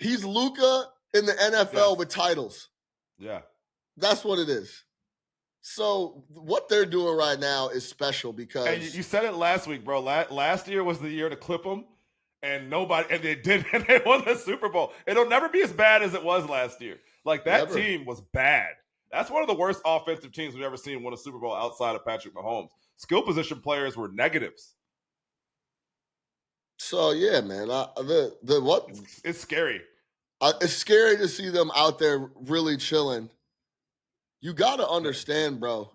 He's Luka in the NFL with titles. Yeah. That's what it is. So what they're doing right now is special because... And you said it last week, bro. Last year was the year to clip them, and they did, and they won the Super Bowl. It'll never be as bad as it was last year. Like, that team was bad. That's one of the worst offensive teams we've ever seen win a Super Bowl outside of Patrick Mahomes. Skill position players were negatives. So, yeah, man. It's scary. It's scary to see them out there really chilling. You got to understand, bro.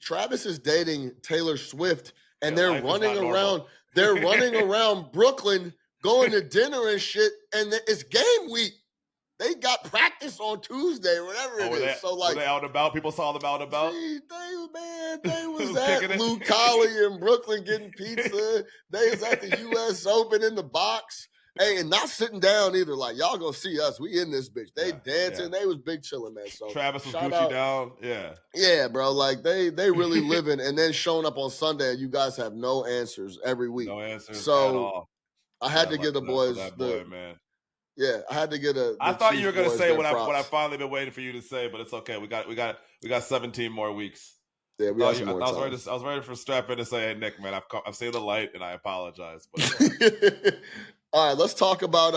Travis is dating Taylor Swift, And they're running around. They're running around Brooklyn, going to dinner and shit. And it's game week. They got practice on Tuesday, whatever it is. So like, were they out and about? People saw them out and about. They was at Lou Colley in Brooklyn getting pizza. They was at the U.S. Open in the box. Hey, and not sitting down either. Like, y'all gonna see us. We in this bitch. They dancing. They was big chilling, man. So Travis was Gucci down. Yeah, bro. Like they really living, and then showing up on Sunday, and you guys have no answers every week. No answers so at all. I had to give the boys man. Yeah, I had to get I thought you were gonna say what I've finally been waiting for you to say, but it's okay. We got 17 more weeks. Yeah, we got some more time. I was ready for strap in to say, hey Nick, man, I've seen the light and I apologize. But all right, let's talk about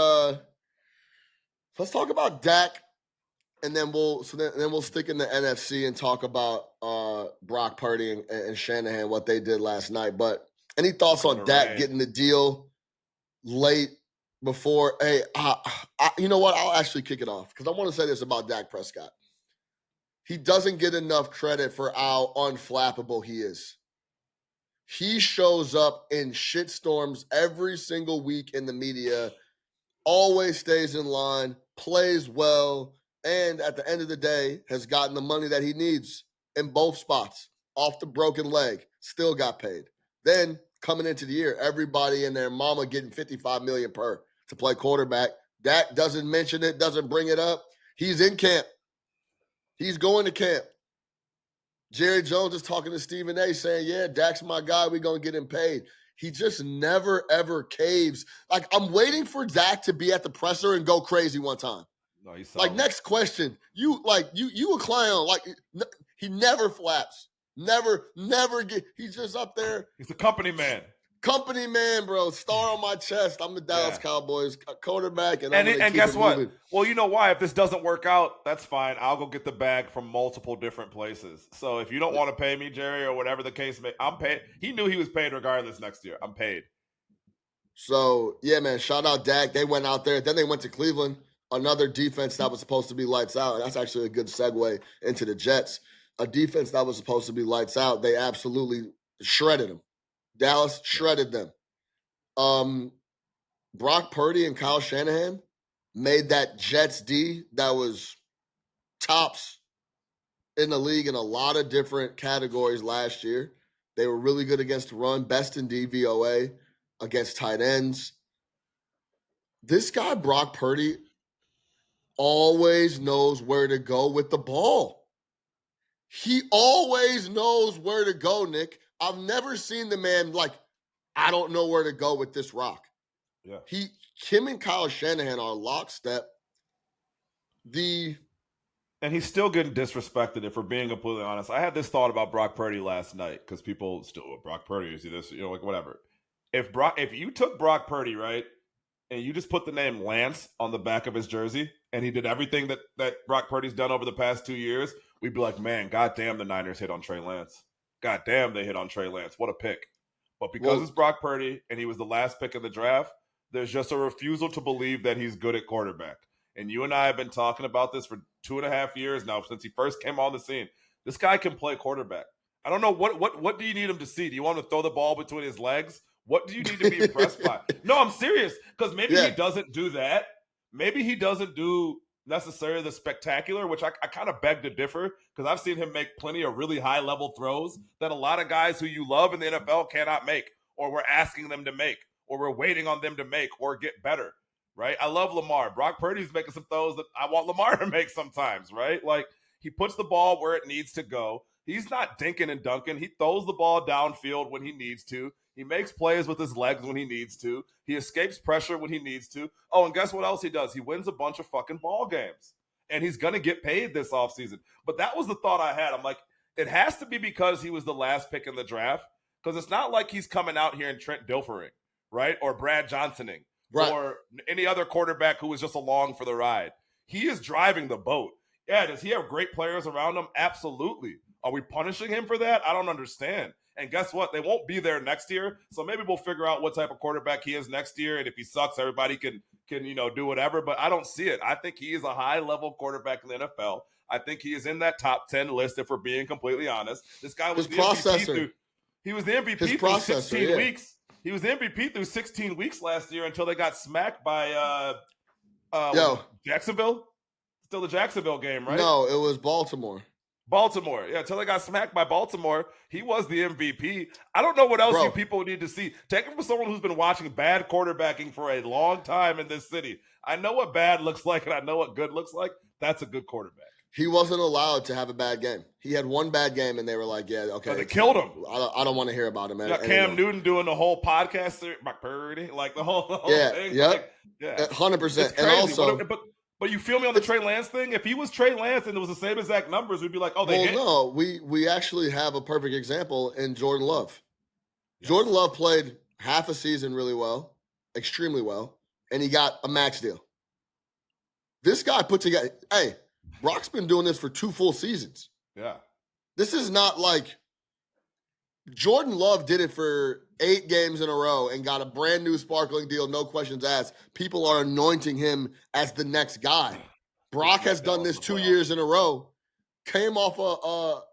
Dak, and then we'll stick in the NFC and talk about Brock Purdy and Shanahan, what they did last night. But any thoughts on Dak getting the deal late before? Hey, you know what? I'll actually kick it off because I want to say this about Dak Prescott. He doesn't get enough credit for how unflappable he is. He shows up in shitstorms every single week in the media, always stays in line, plays well, and at the end of the day has gotten the money that he needs in both spots. Off the broken leg, still got paid. Then coming into the year, everybody and their mama getting $55 million per to play quarterback. Dak doesn't mention it, doesn't bring it up. He's in camp. He's going to camp. Jerry Jones is talking to Stephen A. saying, yeah, Dak's my guy. We're going to get him paid. He just never, ever caves. Like, I'm waiting for Dak to be at the presser and go crazy one time. No, he's like, next question. You a clown. Like, he never flaps. Never get. He's just up there. He's a company man. Company man, bro. Star on my chest. I'm the Dallas Cowboys quarterback, and guess what? Moving. Well, you know why? If this doesn't work out, that's fine. I'll go get the bag from multiple different places. So if you don't want to pay me, Jerry, or whatever the case may, I'm paid. He knew he was paid regardless next year. I'm paid. So yeah, man. Shout out Dak. They went out there. Then they went to Cleveland. Another defense that was supposed to be lights out. And that's actually a good segue into the Jets. A defense that was supposed to be lights out. They absolutely shredded them. Dallas shredded them. Brock Purdy and Kyle Shanahan made that Jets D that was tops in the league in a lot of different categories last year. They were really good against the run, best in DVOA, against tight ends. This guy, Brock Purdy, always knows where to go with the ball. He always knows where to go, Nick. I've never seen the man like, I don't know where to go with this rock. Yeah. Him and Kyle Shanahan are lockstep. And he's still getting disrespected, if we're being completely honest. I had this thought about Brock Purdy last night because people still, Brock Purdy, is he this, like whatever. If you took Brock Purdy, right, and you just put the name Lance on the back of his jersey, and he did everything that Brock Purdy's done over the past 2 years, we'd be like, man, goddamn, the Niners hit on Trey Lance. God damn, they hit on Trey Lance. What a pick. But because it's Brock Purdy and he was the last pick in the draft, there's just a refusal to believe that he's good at quarterback. And you and I have been talking about this for 2.5 years now since he first came on the scene. This guy can play quarterback. I don't know, what do you need him to see? Do you want him to throw the ball between his legs? What do you need to be impressed by? No, I'm serious, because maybe he doesn't do that. Maybe he doesn't do necessarily the spectacular, which I kind of beg to differ, because I've seen him make plenty of really high-level throws that a lot of guys who you love in the NFL cannot make, or we're asking them to make, or we're waiting on them to make, or get better, right? I love Lamar. Brock Purdy's making some throws that I want Lamar to make sometimes, right? Like, he puts the ball where it needs to go. He's not dinking and dunking. He throws the ball downfield when he needs to. He makes plays with his legs when he needs to. He escapes pressure when he needs to. Oh, and guess what else he does? He wins a bunch of fucking ball games. And he's going to get paid this offseason. But that was the thought I had. I'm like, it has to be because he was the last pick in the draft. Because it's not like he's coming out here and Trent Dilfering, right? Or Brad Johnsoning. Right. Or any other quarterback who was just along for the ride. He is driving the boat. Yeah, does he have great players around him? Absolutely. Are we punishing him for that? I don't understand. And guess what? They won't be there next year. So maybe we'll figure out what type of quarterback he is next year. And if he sucks, everybody can do whatever. But I don't see it. I think he is a high-level quarterback in the NFL. I think he is in that top 10 list, if we're being completely honest. This guy was the processor. He was the MVP His through processor, 16 weeks. He was the MVP through 16 weeks last year until they got smacked by Jacksonville. Still the Jacksonville game, right? No, it was Baltimore. Baltimore. Yeah, until they got smacked by Baltimore, he was the MVP. I don't know what else you people need to see. Take him for someone who's been watching bad quarterbacking for a long time in this city. I know what bad looks like, and I know what good looks like. That's a good quarterback. He wasn't allowed to have a bad game. He had one bad game, and they were like, yeah, okay. So they killed him. I don't want to hear about him. You got Cam Newton doing the whole podcast, Mike Purdy, like the whole thing. Yep. Yeah, 100%. And also, but you feel me on the Trey Lance thing? If he was Trey Lance and it was the same exact numbers, we'd be like, oh, they hit. No, we actually have a perfect example in Jordan Love. Yes. Jordan Love played half a season really well, extremely well, and he got a max deal. This guy put together, hey, Brock's been doing this for 2 full seasons. Yeah. This is not like Jordan Love did it for 8 games in a row and got a brand new sparkling deal, no questions asked. People are anointing him as the next guy. Brock has done this 2 years in a row. Came off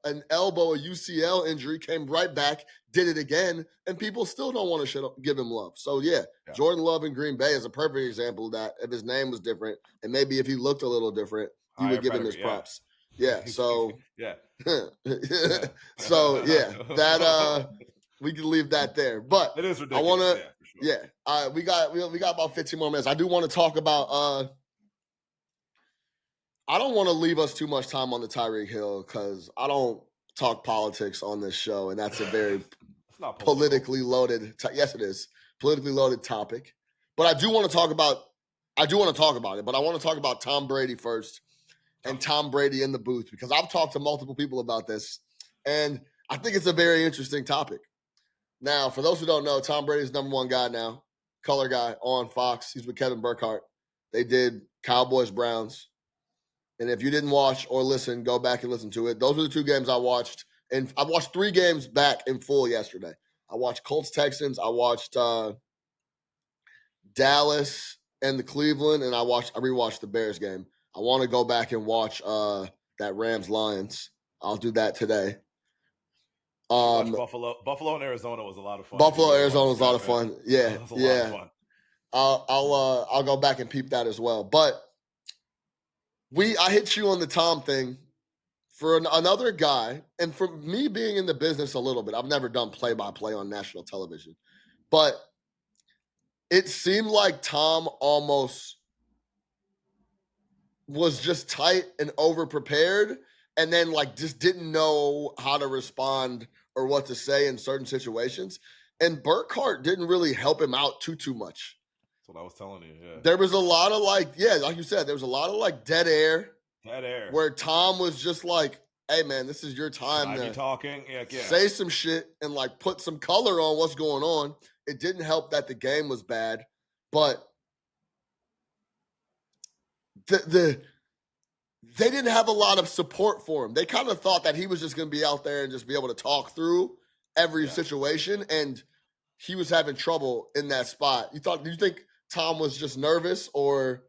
an elbow, a UCL injury, came right back, did it again, and people still don't want to give him love. So, yeah, Jordan Love in Green Bay is a perfect example of that. If his name was different, and maybe if he looked a little different, you would give him his props. Yeah, so yeah. So that we can leave that there. But it is ridiculous. I want to we got about 15 more minutes. I do want to talk about I don't want to leave us too much time on the Tyreek Hill because I don't talk politics on this show, and that's a very politically loaded yes, it is. Politically loaded topic. But I do want to talk about it, but I want to talk about Tom Brady first. And Tom Brady in the booth, because I've talked to multiple people about this, and I think it's a very interesting topic. Now, for those who don't know, Tom Brady's #1 guy now, color guy on Fox. He's with Kevin Burkhardt. They did Cowboys-Browns. And if you didn't watch or listen, go back and listen to it. Those were the 2 games I watched. And I watched 3 games back in full yesterday. I watched Colts-Texans. I watched Dallas and the Cleveland, and I rewatched the Bears game. I want to go back and watch that Rams-Lions. I'll do that today. Buffalo and Arizona was a lot of fun. Arizona was a lot of fun. Yeah, it was a lot of fun. I'll go back and peep that as well. But I hit you on the Tom thing for another guy, and for me being in the business a little bit. I've never done play-by-play on national television, but it seemed like Tom almost was just tight and over-prepared, and then just didn't know how to respond or what to say in certain situations. And Burkhardt didn't really help him out too much. That's what I was telling you, yeah. There was a lot of like you said, there was a lot of dead air. Dead air. Where Tom was just like, hey, man, this is your time to talking. Say some shit and put some color on what's going on. It didn't help that the game was bad, but they didn't have a lot of support for him. They kind of thought that he was just going to be out there and just be able to talk through every situation, and he was having trouble in that spot. Do you think Tom was just nervous, or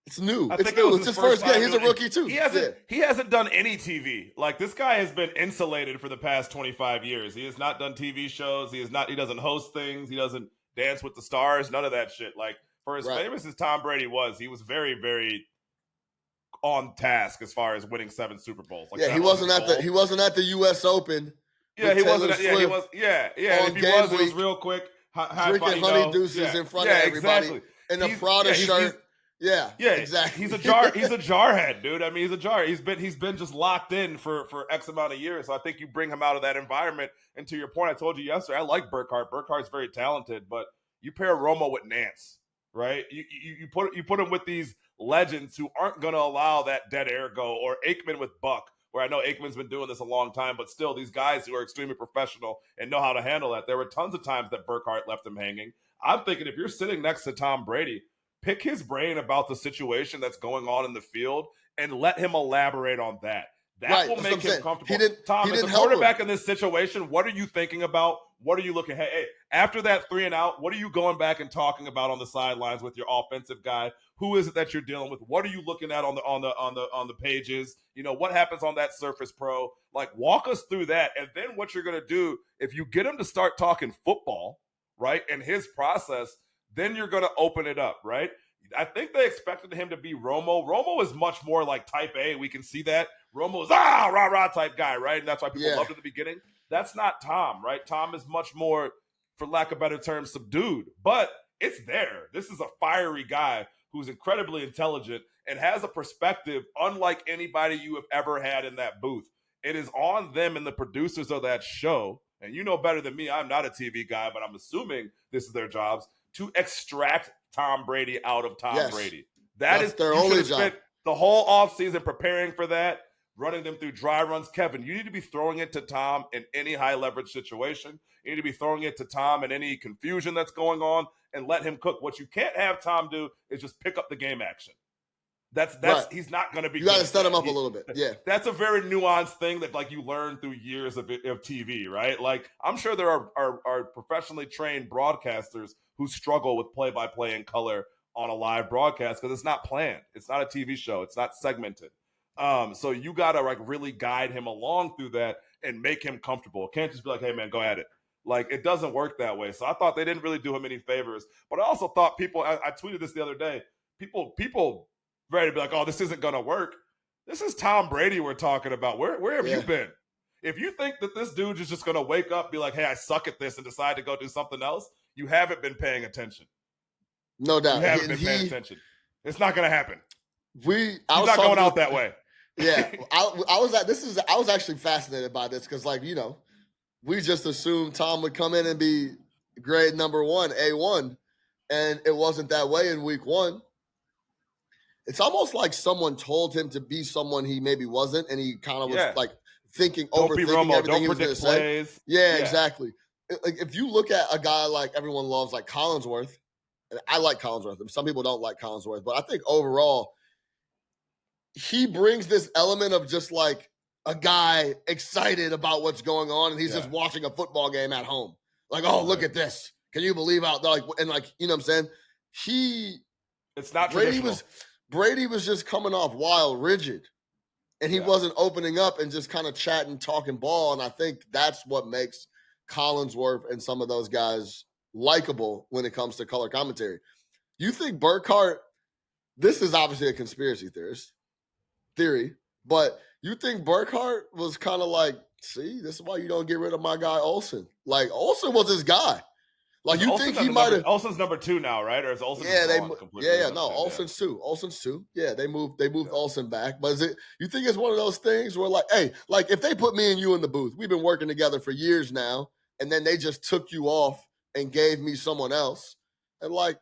it's new? It's his first game. He's a rookie too. He hasn't done any TV. This guy has been insulated for the past 25 years. He has not done TV shows. He doesn't host things. He doesn't dance with the stars. None of that shit. For as famous as Tom Brady was, he was very, very on task as far as winning 7 Super Bowls. He wasn't at the U.S. Open. Yeah, he wasn't. He was. Yeah. If he was, it was real quick. Drinking honey deuces in front of everybody in a Prada shirt. Yeah, exactly. He's a jarhead, dude. I mean, he's a jar. He's been just locked in for X amount of years. So I think you bring him out of that environment. And to your point, I told you yesterday, I like Burkhardt. Burkhardt's very talented, but you pair Romo with Nance, right? You put him with these legends who aren't going to allow that dead air go, or Aikman with Buck, where I know Aikman's been doing this a long time, but still these guys who are extremely professional and know how to handle that. There were tons of times that Burkhardt left him hanging. I'm thinking if you're sitting next to Tom Brady, pick his brain about the situation that's going on in the field and let him elaborate on that. That will make him comfortable. Tom, as a quarterback in this situation, what are you thinking about? What are you looking at? Hey, after that 3 and out, what are you going back and talking about on the sidelines with your offensive guy? Who is it that you're dealing with? What are you looking at on the pages? What happens on that Surface Pro? Like, walk us through that. And then what you're going to do, if you get him to start talking football, right, and his process, then you're going to open it up, right? I think they expected him to be Romo. Romo is much more like type A. We can see that. Romo's rah-rah type guy, right? And that's why people loved it at the beginning. That's not Tom, right? Tom is much more, for lack of better terms, subdued. But it's there. This is a fiery guy who's incredibly intelligent and has a perspective unlike anybody you have ever had in that booth. It is on them and the producers of that show, and you know better than me, I'm not a TV guy, but I'm assuming this is their jobs, to extract Tom Brady out of Tom Brady. That's their only job. Spent the whole offseason preparing for that, running them through dry runs. Kevin, you need to be throwing it to Tom in any high leverage situation. You need to be throwing it to Tom in any confusion that's going on and let him cook. What you can't have Tom do is just pick up the game action. That's right. He's not going to be. You got to set him up a little bit. Yeah, that's a very nuanced thing that like you learn through years of TV, right? Like I'm sure there are professionally trained broadcasters who struggle with play-by-play and color on a live broadcast because it's not planned. It's not a TV show. It's not segmented. So you got to like really guide him along through that and make him comfortable. It can't just be like, hey man, go at it. Like it doesn't work that way. So I thought they didn't really do him any favors. But I also thought I tweeted this the other day. People ready to be like, oh, this isn't going to work. This is Tom Brady we're talking about. Where have you been? If you think that this dude is just going to wake up, be like, hey, I suck at this and decide to go do something else, you haven't been paying attention. No doubt. You haven't been paying attention. It's not going to happen. He's not going out that way. Yeah. I was actually fascinated by this because, like, we just assumed Tom would come in and be grade number one, A1, and it wasn't that way in week one. It's almost like someone told him to be someone he maybe wasn't, and he kind of was like overthinking everything he was going to say. Yeah, exactly. Like if you look at a guy like everyone loves, like Collinsworth, and I like Collinsworth. Some people don't like Collinsworth, but I think overall he brings this element of just like a guy excited about what's going on, and he's just watching a football game at home. Like, oh, look at this! Can you believe how like and like you know what I'm saying? It's not traditional. Brady was just coming off wild, rigid, and he wasn't opening up and just kind of chatting, talking ball. And I think that's what makes Collinsworth and some of those guys likable when it comes to color commentary. You think Burkhardt, this is obviously a conspiracy theory, but you think Burkhardt was kind of like, see, this is why you don't get rid of my guy Olsen. Like Olsen was his guy. Like you think he might have. Olsen's number 2 now, right? Or is Olsen? Olsen's 2. Olsen's 2. Yeah, they moved Olsen back. But you think it's one of those things where like, hey, like if they put me and you in the booth, we've been working together for years now, and then they just took you off and gave me someone else, and like,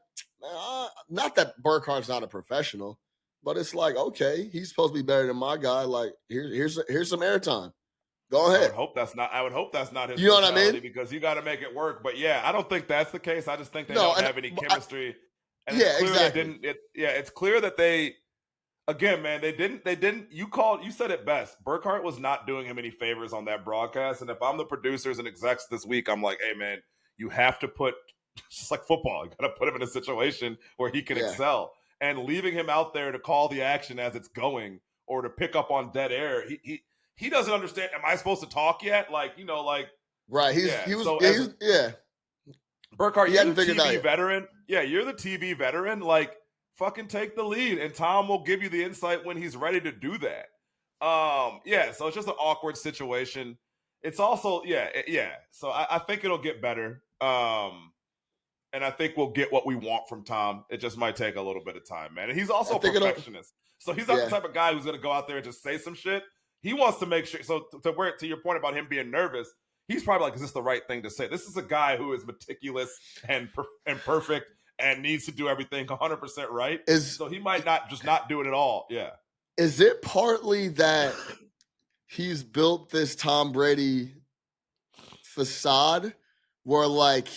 not that Burkhardt's not a professional, but it's like, okay, he's supposed to be better than my guy. Like here's some airtime. Go ahead. I would hope that's not his. You know what I mean? Because you got to make it work. But yeah, I don't think that's the case. I just think they don't have any chemistry. It's clear that they, again, man, they didn't. You said it best. Burkhardt was not doing him any favors on that broadcast. And if I'm the producers and execs this week, I'm like, hey man, you have to put, just like football, you got to put him in a situation where he can excel. And leaving him out there to call the action as it's going or to pick up on dead air, he doesn't understand. Am I supposed to talk yet? Like, right. Burkhardt, you're the TV veteran. Yeah, you're the TV veteran. Like, fucking take the lead, and Tom will give you the insight when he's ready to do that. So it's just an awkward situation. It's also, So I think it'll get better. And I think we'll get what we want from Tom. It just might take a little bit of time, man. And he's also a perfectionist. So he's not the type of guy who's going to go out there and just say some shit. He wants to make sure. So to your point about him being nervous, he's probably like, is this the right thing to say? This is a guy who is meticulous and perfect and needs to do everything 100% right. So he might not do it at all. Yeah. Is it partly that he's built this Tom Brady facade where like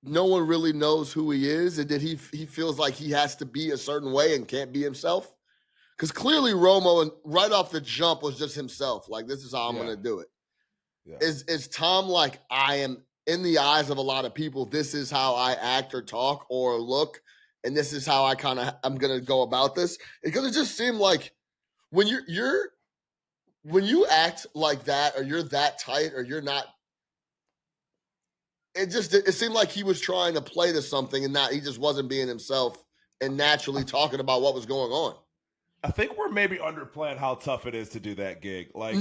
no one really knows who he is, and that he feels like he has to be a certain way and can't be himself? Because clearly Romo, and right off the jump, was just himself. Like, this is how I'm going to do it. Yeah. Is Tom like, I am in the eyes of a lot of people, this is how I act or talk or look, and this is how I'm gonna go about this? Because it just seemed like when when you act like that, or you're that tight, or you're not, it seemed like he was trying to play to something, and not, he just wasn't being himself and naturally talking about what was going on. I think we're maybe underplaying how tough it is to do that gig. Like,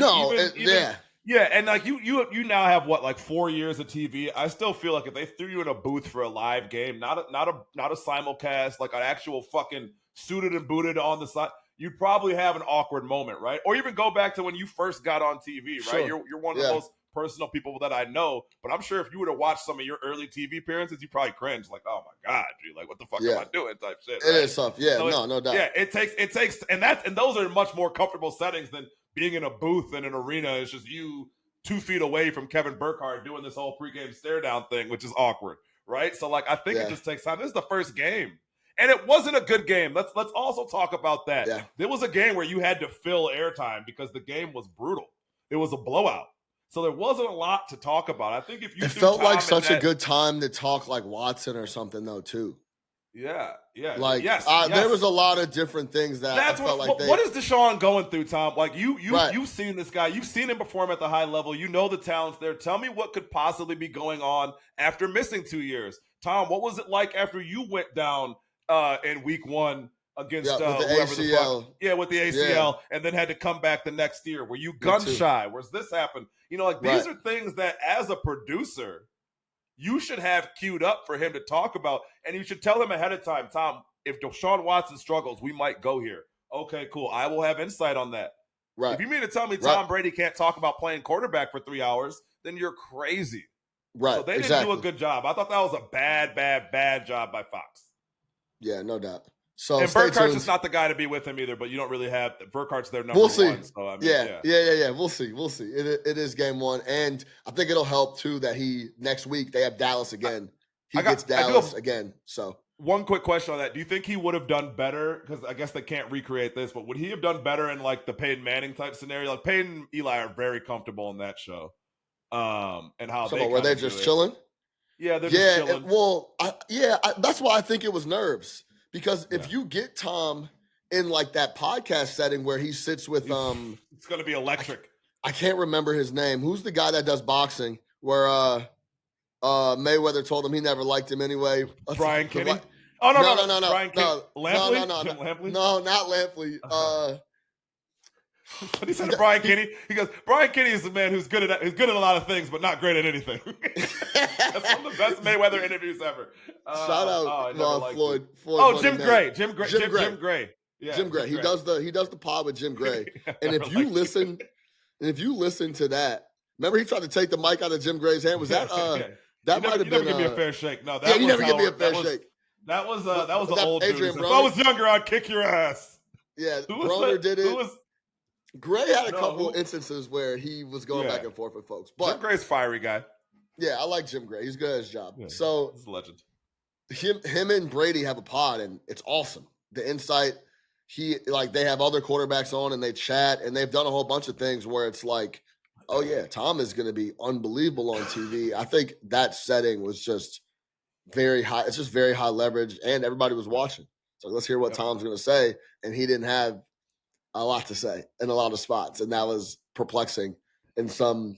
yeah, and like you now have what, like 4 years of TV. I still feel like if they threw you in a booth for a live game, not a simulcast, like an actual fucking suited and booted on the side, you'd probably have an awkward moment, right? Or even go back to when you first got on TV, right? Sure. You're one of the most personal people that I know, but I'm sure if you were to watch some of your early TV appearances, you probably cringe, like, oh my God, dude, like, what the fuck am I doing, type shit. Right? It is tough, yeah, so no doubt. Yeah, it takes, and those are much more comfortable settings than being in a booth in an arena. It's just you 2 feet away from Kevin Burkhardt doing this whole pregame stare down thing, which is awkward, right? So, like, I think it just takes time. This is the first game, and it wasn't a good game. Let's also talk about that. Yeah. There was a game where you had to fill airtime because the game was brutal. It was a blowout. So there wasn't a lot to talk about. I think if you, it felt like such a good time to talk like Watson or something, though, too. Yeah. Like, yes. There was a lot of different things that I felt like what is Deshaun going through, Tom? Like, Right. you've seen this guy. You've seen him perform at the high level. You know the talent's there. Tell me what could possibly be going on after missing 2 years. Tom, what was it like after you went down in week 1 against with the whoever ACL? The fuck? Yeah, with the ACL, and then had to come back the next year. Were you gun shy? Where's this happen? You know, like, these are things that as a producer, you should have queued up for him to talk about, and you should tell him ahead of time, Tom, if Deshaun Watson struggles, we might go here. Okay, cool. I will have insight on that. Right. If you mean to tell me Tom Brady can't talk about playing quarterback for 3 hours, then you're crazy. Right. So they didn't do a good job. I thought that was a bad job by Fox. Yeah, no doubt. So, and Burkhardt's just not the guy to be with him either, but you don't really have – Burkhardt's their number one. So, I mean, yeah. We'll see. It is game 1. And I think it'll help, too, that next week they have Dallas again. He gets Dallas again, so. One quick question on that. Do you think he would have done better? Because I guess they can't recreate this, but would he have done better in, like, the Peyton Manning type scenario? Like, Peyton and Eli are very comfortable in that show. And how so were they just chilling? Yeah, they're just chilling. That's why I think it was nerves. Because if you get Tom in like that podcast setting where he sits with it's going to be electric. I can't remember his name. Who's the guy that does boxing? Where Mayweather told him he never liked him anyway. Brian Kinney. Oh no. Brian Lampley? No. Lampley? No, not Lampley. But he said to Brian Kinney, he goes, Brian Kinney is the man who's good at a lot of things, but not great at anything. That's one of the best Mayweather interviews ever. Shout out Floyd. Jim Gray. Jim Gray. Yeah, Jim Gray. He does the pod with Jim Gray. And if you listen to that, remember he tried to take the mic out of Jim Gray's hand. Was that that might have been? You never give me a fair shake. No, that you never give me a fair shake. That was the old Adrian dude. If I was younger, I'd kick your ass. Yeah, Broner did it. Gray had a couple instances where he was going back and forth with folks. But Jim Gray's fiery guy. Yeah, I like Jim Gray. He's good at his job. Yeah, so he's a legend. Him and Brady have a pod, and it's awesome. The insight, they have other quarterbacks on, and they chat, and they've done a whole bunch of things where it's like, oh yeah, Tom is going to be unbelievable on TV. I think that setting was just very high. It's just very high leverage, and everybody was watching. So let's hear what Tom's going to say, and he didn't have a lot to say in a lot of spots, and that was perplexing in some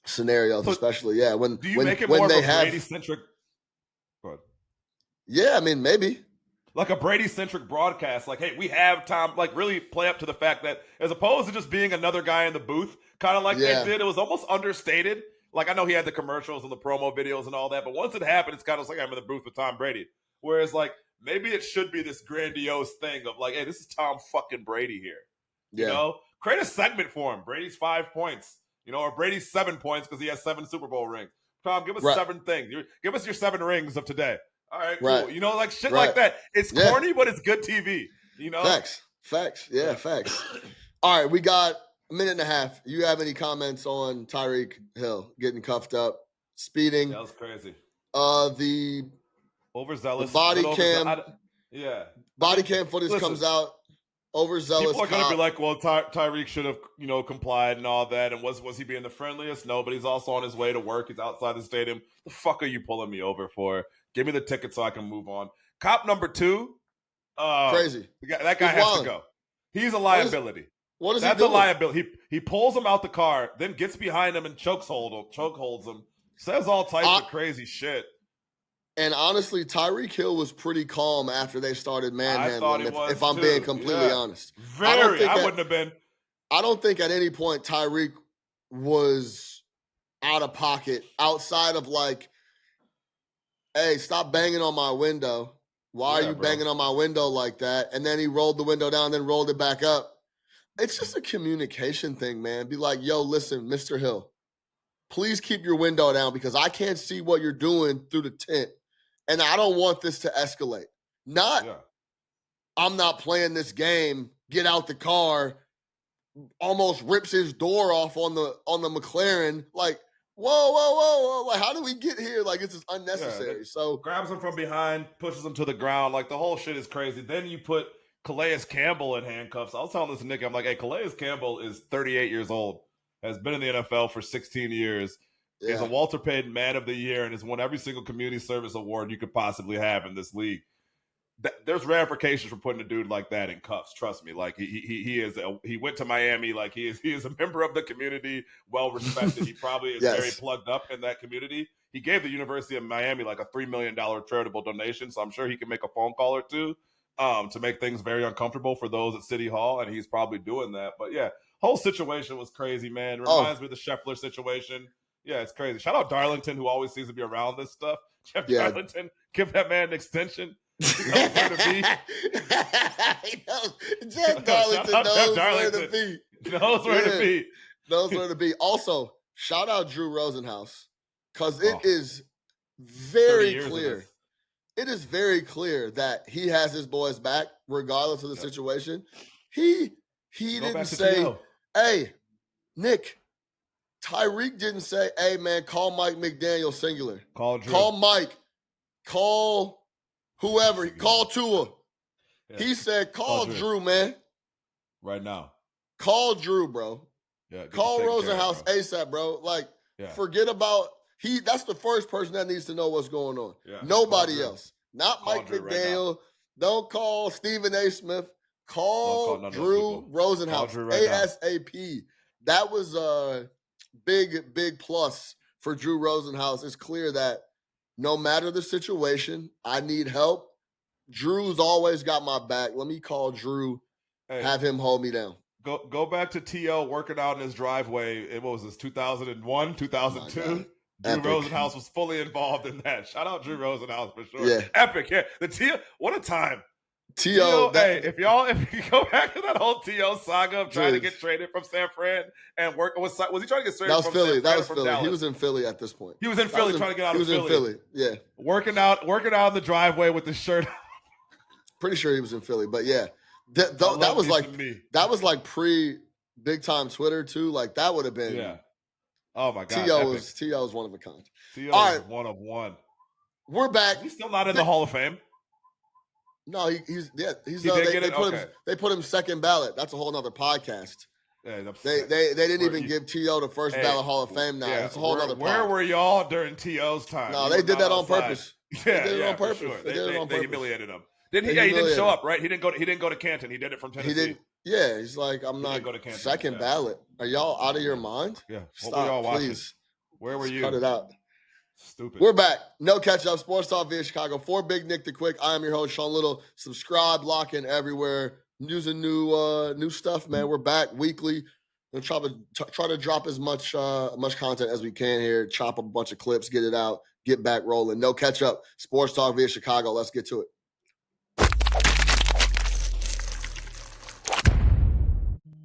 scenarios, especially. Yeah, when do you make it more of a Brady-centric? Yeah, I mean, maybe like a Brady-centric broadcast. Like, hey, we have Tom. Like, really play up to the fact that as opposed to just being another guy in the booth, kind of like they did. It was almost understated. Like, I know he had the commercials and the promo videos and all that, but once it happened, it's kind of like I'm in the booth with Tom Brady. Whereas, like, maybe it should be this grandiose thing of like, hey, this is Tom fucking Brady here. You know, create a segment for him. Brady's 5 points, or Brady's 7 points because he has 7 Super Bowl rings. Tom, give us 7 things. Give us your 7 rings of today. All right, cool. Right. Like shit like that. It's corny, but it's good TV. Facts. Yeah, facts. All right, we got a minute and a half. You have any comments on Tyreek Hill getting cuffed up, speeding? That was crazy. The overzealous body cam. Yeah. Body cam footage comes out. overzealous People are going to cop. be like, well, Tyreek should have, complied and all that. And was he being the friendliest? No, but he's also on his way to work. He's outside the stadium. The fuck are you pulling me over for? Give me the ticket so I can move on. Cop number 2. Crazy. That guy has to go. He's a liability. What is That's he doing? a liability. He pulls him out the car, then gets behind him and chokeholds him. Says all types of crazy shit. And honestly, Tyreek Hill was pretty calm after they started manhandling him, if I'm too. being completely honest. I wouldn't have been. I don't think at any point Tyreek was out of pocket outside of like, hey, stop banging on my window. Why are you banging on my window like that? And then he rolled the window down, then rolled it back up. It's just a communication thing, man. Be like, yo, listen, Mr. Hill, please keep your window down because I can't see what you're doing through the tent. And I don't want this to escalate. I'm not playing this game, get out the car, almost rips his door off on the McLaren. Like, whoa. Like, how do we get here? Like, it's just unnecessary. So grabs him from behind, pushes him to the ground. Like, the whole shit is crazy. Then you put Calais Campbell in handcuffs. I was telling this nigga, I'm like, hey, Calais Campbell is 38 years old, has been in the NFL for 16 years. Yeah. He's a Walter Payton Man of the Year and has won every single community service award you could possibly have in this league. There's ramifications for putting a dude like that in cuffs. Trust me. Like he went to Miami. Like he is a member of the community, well respected. He probably is very plugged up in that community. He gave the University of Miami like a $3 million charitable donation, so I'm sure he can make a phone call or two to make things very uncomfortable for those at City Hall, and he's probably doing that. But yeah, whole situation was crazy, man. Reminds me of the Scheffler situation. Yeah, it's crazy. Shout out Darlington, who always seems to be around this stuff. Darlington, give that man an extension. He knows where to be. Jeff Darlington knows where to be. Knows where to be. Knows where to be. Also, shout out Drew Rosenhaus, because it is very clear. It is very clear that he has his boys back, regardless of the situation. He didn't say, hey, Nick, Tyreek didn't say, hey, man, call Mike McDaniel singular. Call Drew. Call Mike. Call whoever. Call Tua. Yeah. He said, call Drew, man. Right now. Call Drew, bro. Yeah, call Rosenhaus ASAP, bro. Like, forget about that's the first person that needs to know what's going on. Yeah. Nobody else. Not Mike McDaniel. Right, don't call Stephen A. Smith. Call Drew Rosenhaus. ASAP. That was a big plus for Drew Rosenhaus. It's clear that no matter the situation, I need help. Drew's always got my back. Let me call Drew, have him hold me down. Go back to T.O. working out in his driveway. What was this, 2001, 2002? Drew Rosenhaus was fully involved in that. Shout out Drew Rosenhaus for sure. Yeah. Epic. Yeah. The T.O. What a time. T.O. If you go back to that whole T.O. saga of trying to get traded from San Fran and work, was he trying to get traded from Philly? San Fran? That was Philly. Dallas? He was in Philly at this point. He was in Philly trying to get out of Philly. He was in Philly, yeah. Working out in the driveway with the shirt. Pretty sure he was in Philly, but yeah. That was like pre big time Twitter too. Like that would have been. Yeah. Oh my God. T.O. was one of a kind. T.O. is one of one. We're back. He's still not in the Hall of Fame. No, they put him second ballot. That's a whole nother podcast. Yeah, they didn't even give T.O. the first ballot Hall of Fame now. It's a whole other podcast. Where were y'all during T.O.'s time? No, they did that on purpose. Yeah, they did it on purpose. Sure. They humiliated him. Didn't he? Yeah, he didn't show up, right? He didn't go to Canton. He did it from Tennessee. He didn't. Yeah, he's like, I'm not going to Canton, second ballot. Are y'all out of your mind? Yeah. Stop, what were y'all watching? Please. Where were you? Cut it out. Stupid. We're back. No Ketchup Sports Talk via Chicago. For Big Nick the Quick, I am your host, Sean Little. Subscribe, lock in everywhere. Using new stuff, man. We're back weekly. We'll try to drop as much content as we can here. Chop a bunch of clips, get it out, get back rolling. No Ketchup Sports Talk via Chicago. Let's get to it.